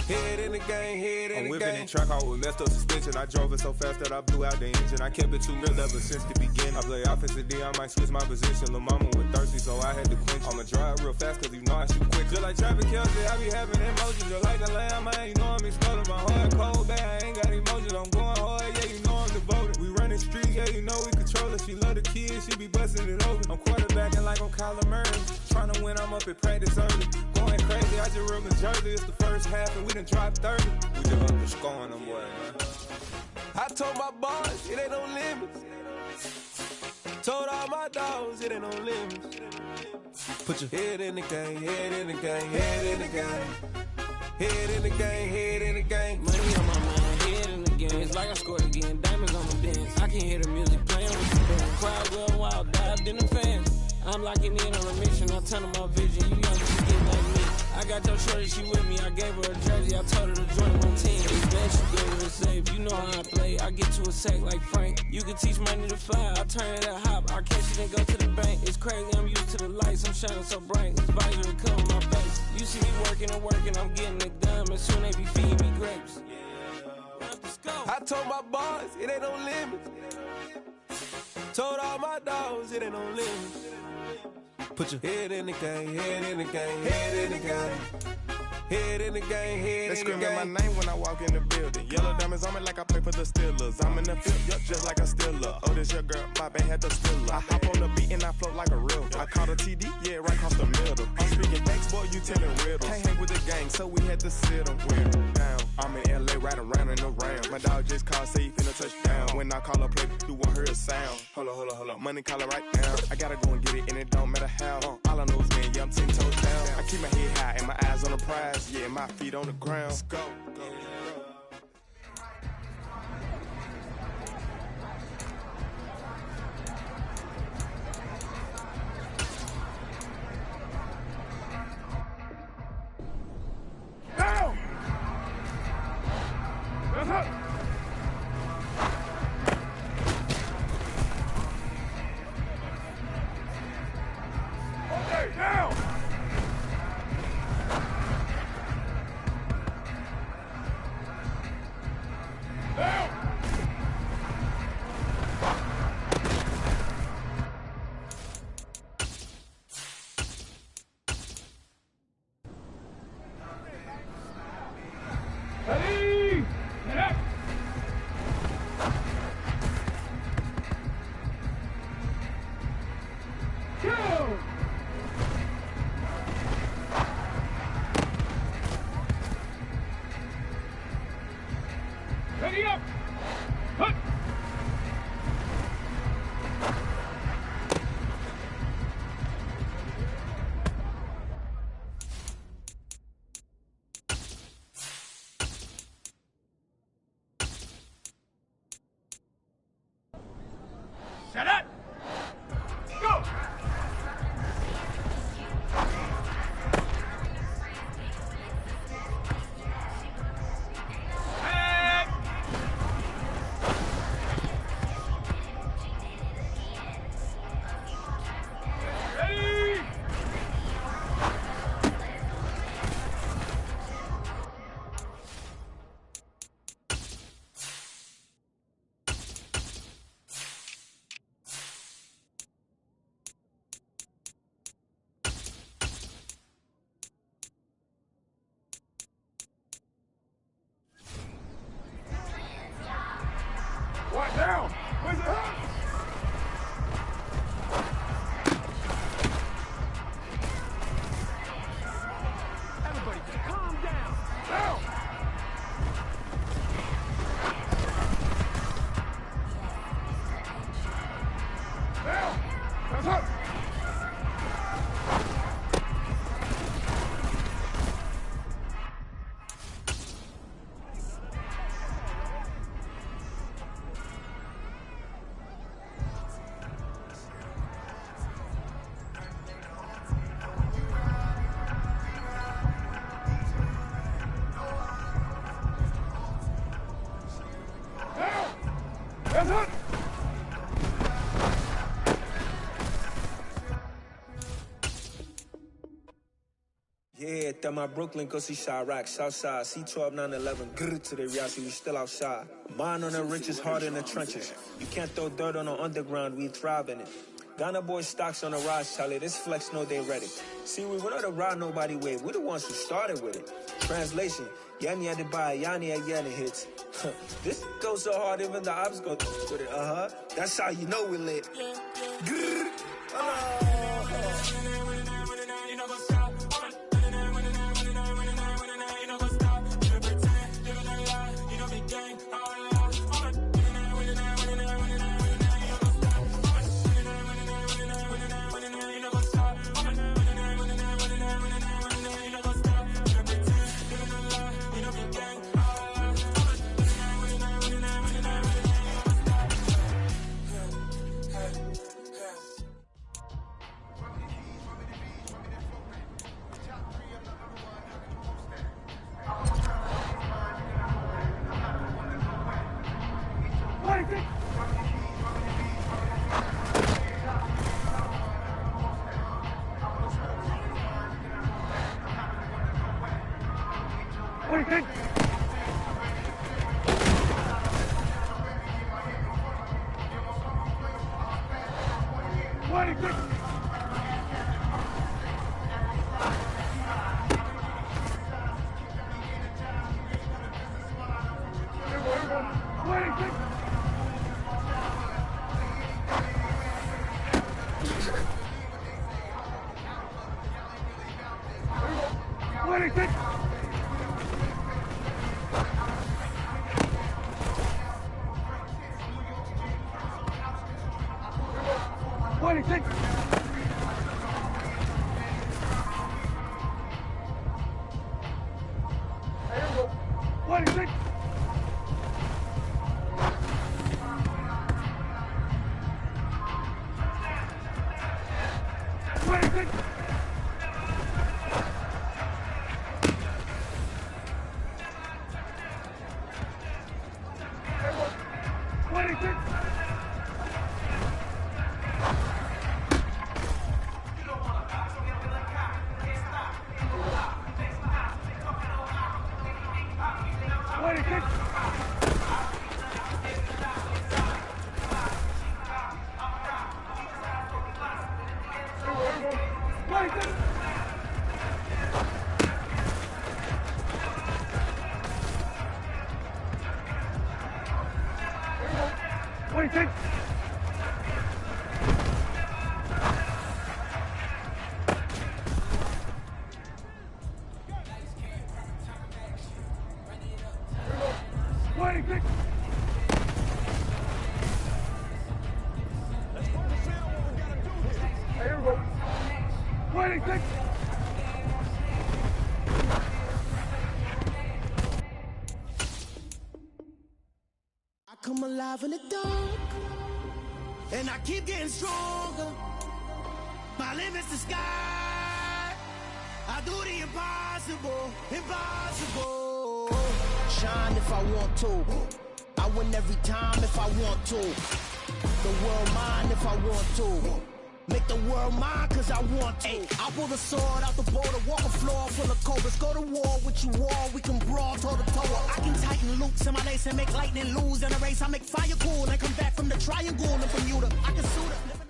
Head in the game, head in the game. I'm whipping the track out with messed up suspension. I drove it so fast that I blew out the engine. I kept it too real ever since the beginning. I play offensive D, I might switch my position. Lil' mama was thirsty, so I had to quench. I'ma drive real fast, cause you know I shoot quick. Just like Travis Kelce, I be having emotions. Just like a lamb, man, you know I'm exploding. My heart cold, bad, I ain't got emotions. I'm going hard, yeah, you know I'm devoted. We running streets, yeah, you know we control it. She love the kids, she be busting it over. I'm quarterbacking like I'm Kyler Murray. Trying to win, I'm up at practice early. Going crazy, I just rub my jersey. It's the first half, and we done dropped 30. We just underscoring them, boy, man. I told my boss, it ain't no limits. Told all my dogs, it ain't no limits. Put your head in the game, head in the game, head in the game. Head in the game, head in the game. Money on my mind, head in the game. It's like I scored again, diamonds on my dance. I can hear the music playing with the band. Crowd going wild, dived in the fans. I'm locking in on a mission, I'm turning my vision. You young, you get like me. I got your shorty, she with me. I gave her a jersey, I told her to join my team. It's bad, she gave her a save. You know how I play, I get to a sack like Frank. You can teach money to fly, I turn it that hop. I catch it and go to the bank. It's crazy, I'm used to the lights, I'm shining so bright. This visor cover my face. You see me working and working, I'm getting it done. And soon they be feeding me grapes. Let's go. I told my boss, it ain't no limits. Told all my dogs, it ain't no limits. Put your head in the game, head in the game, head in the game. Head in the game, head in the game. They screaming my name when I walk in the building. Yellow diamonds on me like I play for the Steelers. I'm in the field, yup, just like a Steeler. Oh, this your girl, my band had the Steeler. I hop on the beat and I float like a real. I caught a TD, yeah, right across the middle. I'm speaking thanks, boy, you telling riddles. Can't hang with the gang, so we had to sit them down. I'm in LA, riding around in the round. My dog just called, say he finna touch down. When I call a play, you won't hear a sound. Hold up, money caller right now. I gotta go and get it, and it don't matter how. All I know is, man, yeah, I'm 10 toes down. I keep my head high and my eyes on the prize. Yeah, my feet on the ground. Let's go. Down! That's up! Okay, down! Yeah, that my Brooklyn go see Chirac, Southside, C12, 911, grrr to the Riasi, we still outside. Mine on the richest, heart in the trenches. You can't throw dirt on the underground, we thrive in it. Ghana boys stocks on the rise, Charlie, this flex know they ready. See, we went on the ride nobody with, we the ones who started with it. Translation, Yanni had to buy, Yanni had Yanni hits. This goes so hard, even the ops go with it, That's how you know we lit. Grrr, come alive in the dark, and I keep getting stronger. My limit's the sky. I do the impossible, impossible. Shine if I want to. I win every time if I want to. The world mine if I want to. Make the world mine cause I want to. Ay, I pull the sword out the border, walk a floor full of cobras. Go to war with you all, we can brawl toe to toe. I can tighten loops in my lace and make lightning lose in a race. I make fire cool and come back from the triangle in Bermuda. I can suit it.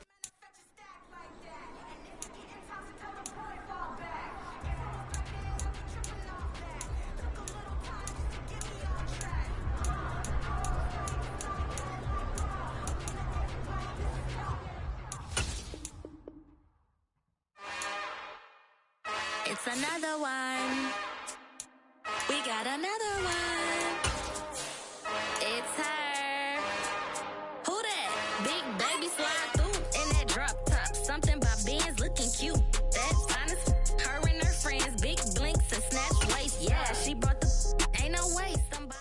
It's another one. We got another one. It's her. Who that? Big baby slide through in that drop top. Something about Benz looking cute. That's honest. Her and her friends, big blinks and snatch waist. Yeah, she brought the ain't no way. Somebody.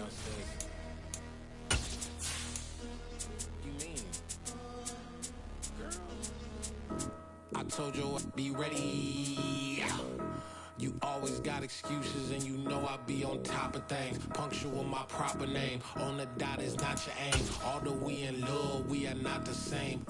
downstairs. You mean? Girl. I told you I'd be ready. You always got excuses and you know I be on top of things. Punctual my proper name. On the dot is not your aim. Although we in love, we are not the same.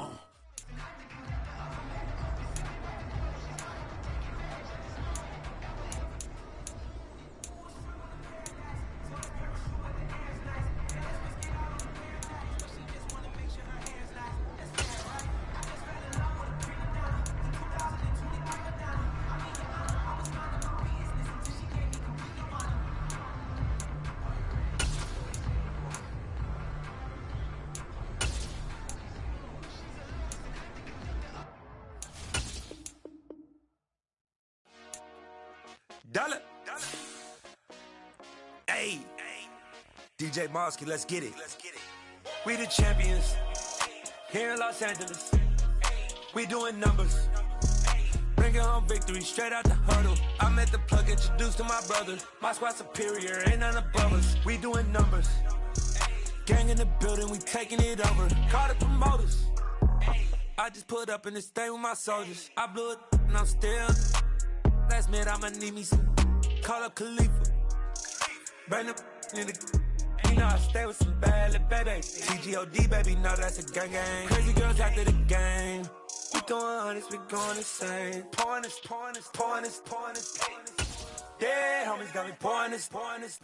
Dollar. Hey. DJ Mosky, let's get it. We the champions here in Los Angeles. We doing numbers. Bringing home victory straight out the huddle. I'm at the plug, introduced to my brother. My squad superior, ain't none above us. We doing numbers. Gang in the building, we taking it over. Call the promoters. I just put up in this thing with my soldiers. I blew it and I'm still. Last minute, I'ma need me some. Call up Khalifa. Bring the in the. You know I stay with some bad little baby. TGOD, baby, no, that's a gang gang. Crazy girls after the game. We throwing hundreds, we going insane. Pouring this. Yeah, homies got me pouring this.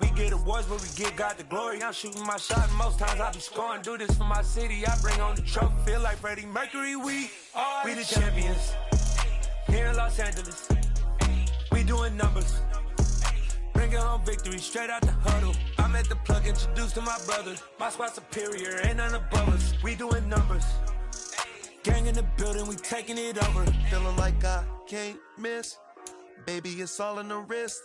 We get awards, but we give God the glory. I'm shooting my shot, and most times I be scoring. Do this for my city, I bring on the trophy. Feel like Freddie Mercury, we the champions here in Los Angeles. We doing numbers. Bringing home victory straight out the huddle. I'm at the plug, introduced to my brother. My squad superior, ain't none above us. We doing numbers. Gang in the building, we taking it over. Feeling like I can't miss. Baby, it's all in the wrist.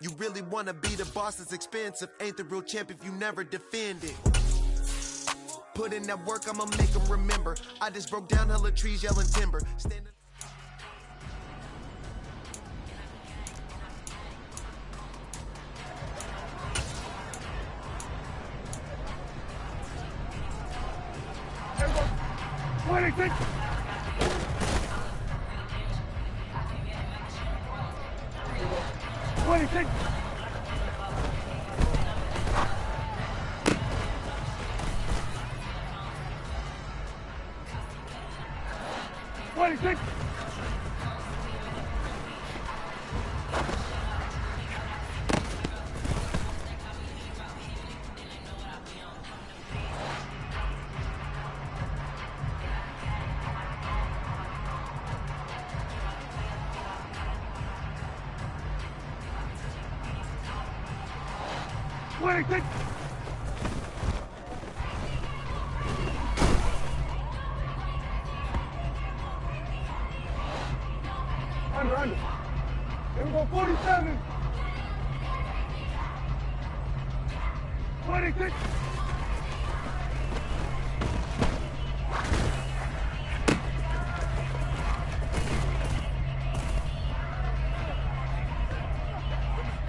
You really wanna be the boss, it's expensive. Ain't the real champ if you never defend it. Put in that work, I'ma make them remember. I just broke down hella trees, yelling timber. Standing. Under. Here we go, 47. 26.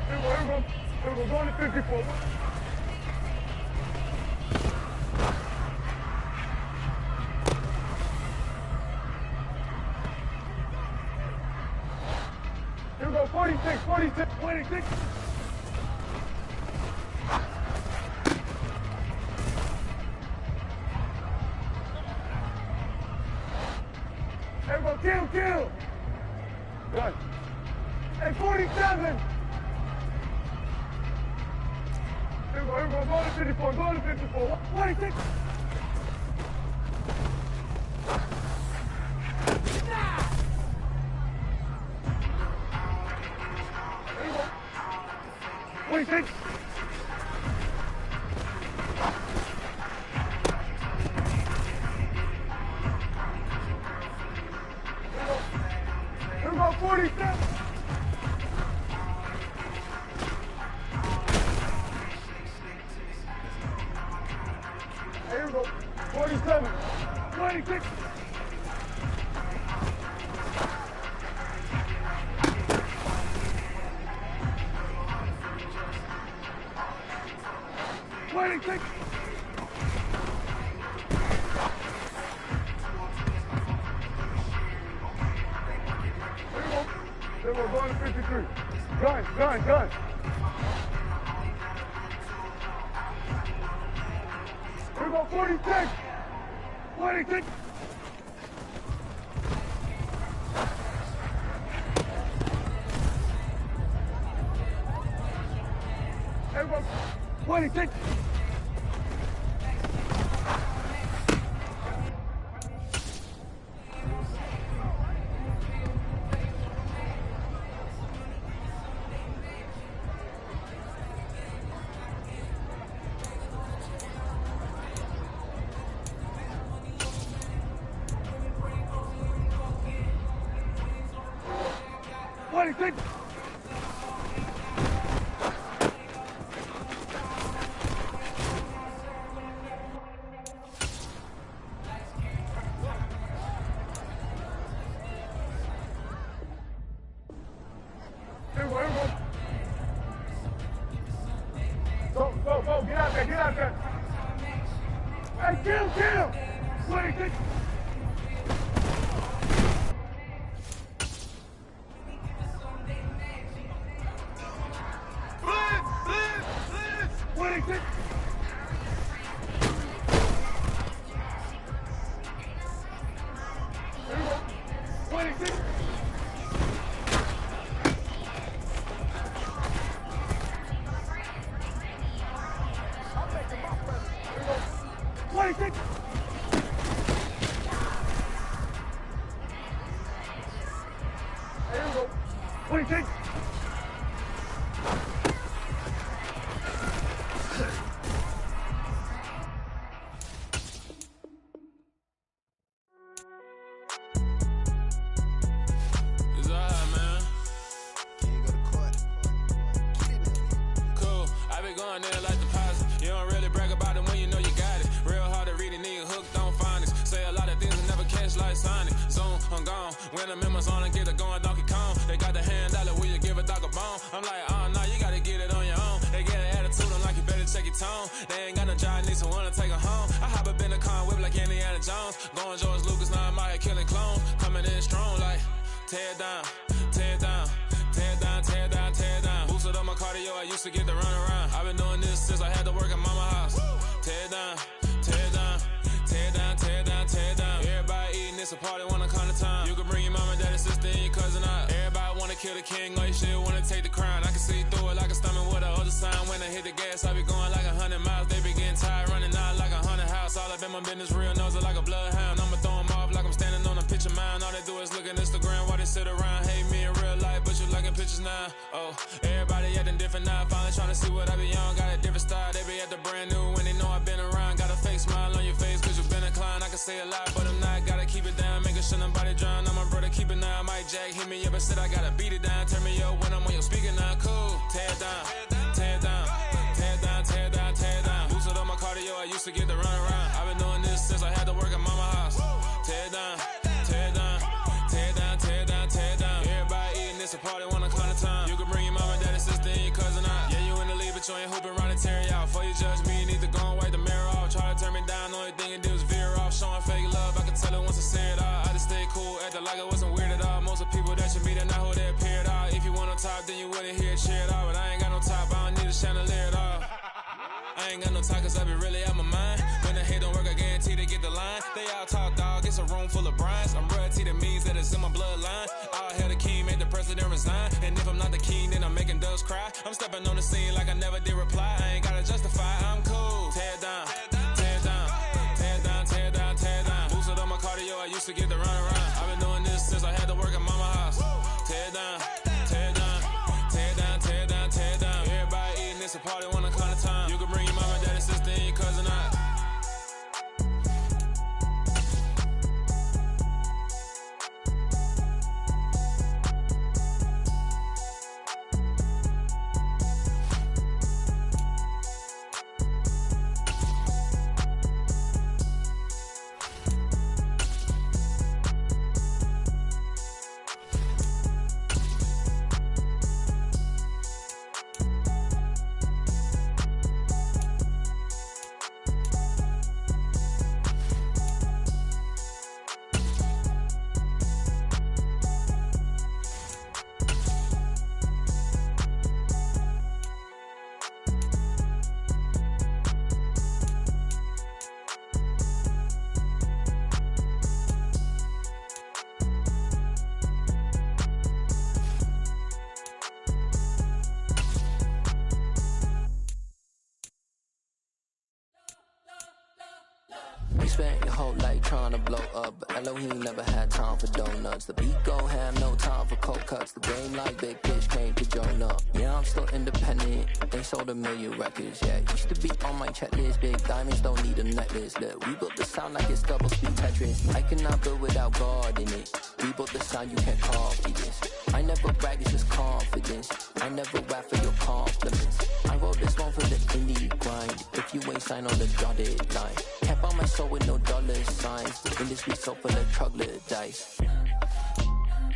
Here we go, going to 54. Here we go, 46, 26. Here we go, kill. Good. Hey, 47. Here we go, go to 54, 26. Here we go. 26. Here we go, 47. Here we go, 47, 26. 26. They were going to 53. Gun. Here we go, 46. 26. Here we go, 26. Go, get out there. Hey, kill. 26. Blitz. 26. Here we go. 26. There we go. 26. It's alright, man. Cool. I be going there like deposit. You don't really brag about it when you know you got it. Real hard to read a nigga hooked on finance. Say a lot of things and never catch like Sonic. Zoom, I'm gone. When I'm in my zone, I get it going Donkey Kong. They got the $100, will you give a dog a bone? I'm like, oh no, you gotta get it on your own. They get an attitude, I'm like, you better check your tone. They ain't got no job, need someone to take her home. I hop up in the car, whip like Indiana Jones. Going George Lucas, now I'm out here killing clones. Coming in strong like, tear down. Boosted up my cardio, I used to get the run around. I've been doing this since I had to work at mama house. Tear down. Everybody eating, it's a party when I come to time. You can bring your mama, daddy, sister, and your cousin out. Everybody wanna kill the king, or you shit wanna take the crown. I can see through it like a stomach with a other sign. When I hit the gas, I be going like 100 miles. They be getting tired, running out like 100 house. All up in my business, real nose it like a bloodhound. I'ma throw 'em off like I'm standing on a picture mound. All they do is look at Instagram while they sit around. Hate me in real life, but you liking pictures now. Oh, everybody acting different now. Finally trying to see what I be on. Got a different style, they be at the brand new when they know I've been around. Got a fake smile on your face, cause you been inclined. I can say a lot, but I'm not. Gotta keep it down, making sure nobody drown. I'm my brother, keep it now. Mike Jack hit me up and said I gotta beat it down. Turn me up when I'm on your speaker now. Cool, tear down. Boosted up my cardio, I used to get the run around. I've been doing this since I had to work at mama house. Tear down. Everybody eating, it's a party when I come to time. You can bring your mama, daddy, sister, and your cousin out. Yeah, you in the lead, but you ain't hooping around and tear you out. Before you judge me, you need to go and wipe the mirror off. Try to turn me down, only thing you do is veer off. Showing fake love, I can tell it once I see it all. I just stay cool, acting like I wasn't weird at all. Most of the people that you meet are not who they appear at all. If you want on top, then you wouldn't hear it cheer at all. But I ain't got no top, I don't need a chandelier at all. I ain't got no time, cause I be really out my mind. When the hate don't work, I guarantee they get the line. They all talk, dog, it's a room full of brines. I'm royalty, that means that it's in my bloodline. All hail the king, made the president resign. And if I'm not the king, then I'm making doves cry. I'm stepping on the scene like I never did reply. I ain't gotta justify, I'm cool. Tear down. Boosted up my cardio, I used to get the run around. I've been doing this since I had to work at mama house. Tear down. Everybody eating, it's a party when I come to time. You can bring your mama, daddy, sister, and your cousin out. You spent your whole life trying to blow up, but Elohim never had time for donuts. The beat go ham, no time for cold cuts. The game like Big Fish came to Jonah. Yeah, I'm still independent. They sold 1 million records. Yeah, used to be on my checklist. Big diamonds don't need a necklace. Look, we built the sound like it's double speed Tetris. I cannot build without God in it. We built the sound you can't copy this. I never brag, it's just confidence. I never rap for your compliments. I wrote this one for the indie grind. If you ain't signed on the dotted line, can't buy my soul with no dollar signs. The industry so full of troglodytes.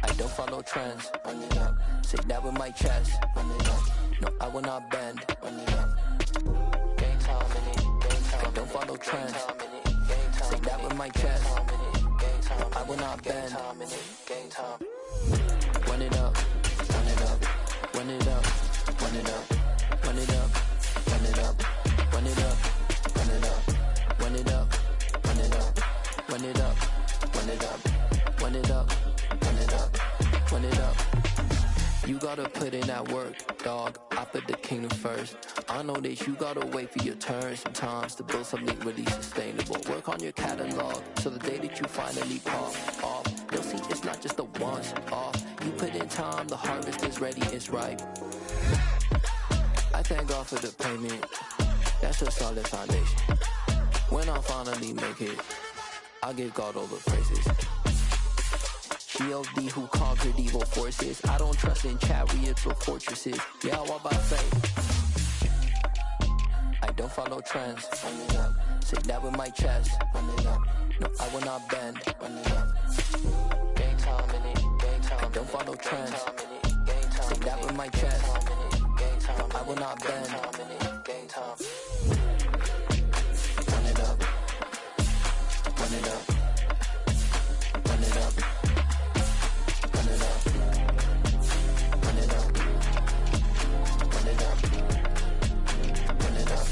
I don't follow trends. Run it up. Say that with my chest. Run it up. No, I will not bend. Run it up. Game time in it. Game time. I don't follow trends. Say that with my chest. No, I will not bend. Game time. Run it up. Run it up. Run it up. Run it up. Run it up. Run it up. Run it up. Run it up. Run it up. Run it up. Run it up. Run it up. Run it up. Run it up. Run it up. You gotta put in that work, dog. I put the kingdom first. I know that you gotta wait for your turn sometimes to build something really sustainable. Work on your catalog so the day that you finally pop off, you'll see it's not just a once off. You put in time, the harvest is ready, it's ripe. I thank God for the payment. That's a solid foundation. When I finally make it, I'll give God all the praises. G.O.D. who conquered evil forces. I don't trust in chariots or fortresses. Yeah, what about faith? I don't follow trends. Run it up. Say that with my chest. Run it up. No, I will not bend. Run it up. Game time in it. Game time. I don't follow trends. Say that with my chest. No, I will not bend. Game time. Run it up. Run it up. Run it up. Run it up. Run it up. Run it up. Run it up.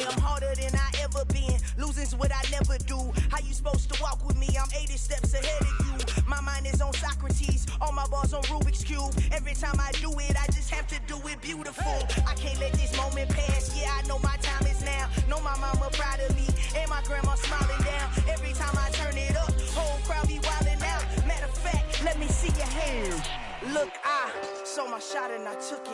I'm harder than I ever been. Losing's what I never do. How you supposed to walk with me? I'm 80 steps ahead of you. My mind is on Socrates. All my bars on Rubik's Cube. Every time I do it, I just have to do it beautiful. I can't let this moment pass. Yeah, I know my time is now. Know my mama proud of me. And my grandma smiling down. Every time I turn it up, whole crowd be wildin' out. Matter of fact, let me see your hands. Look, I saw my shot and I took it.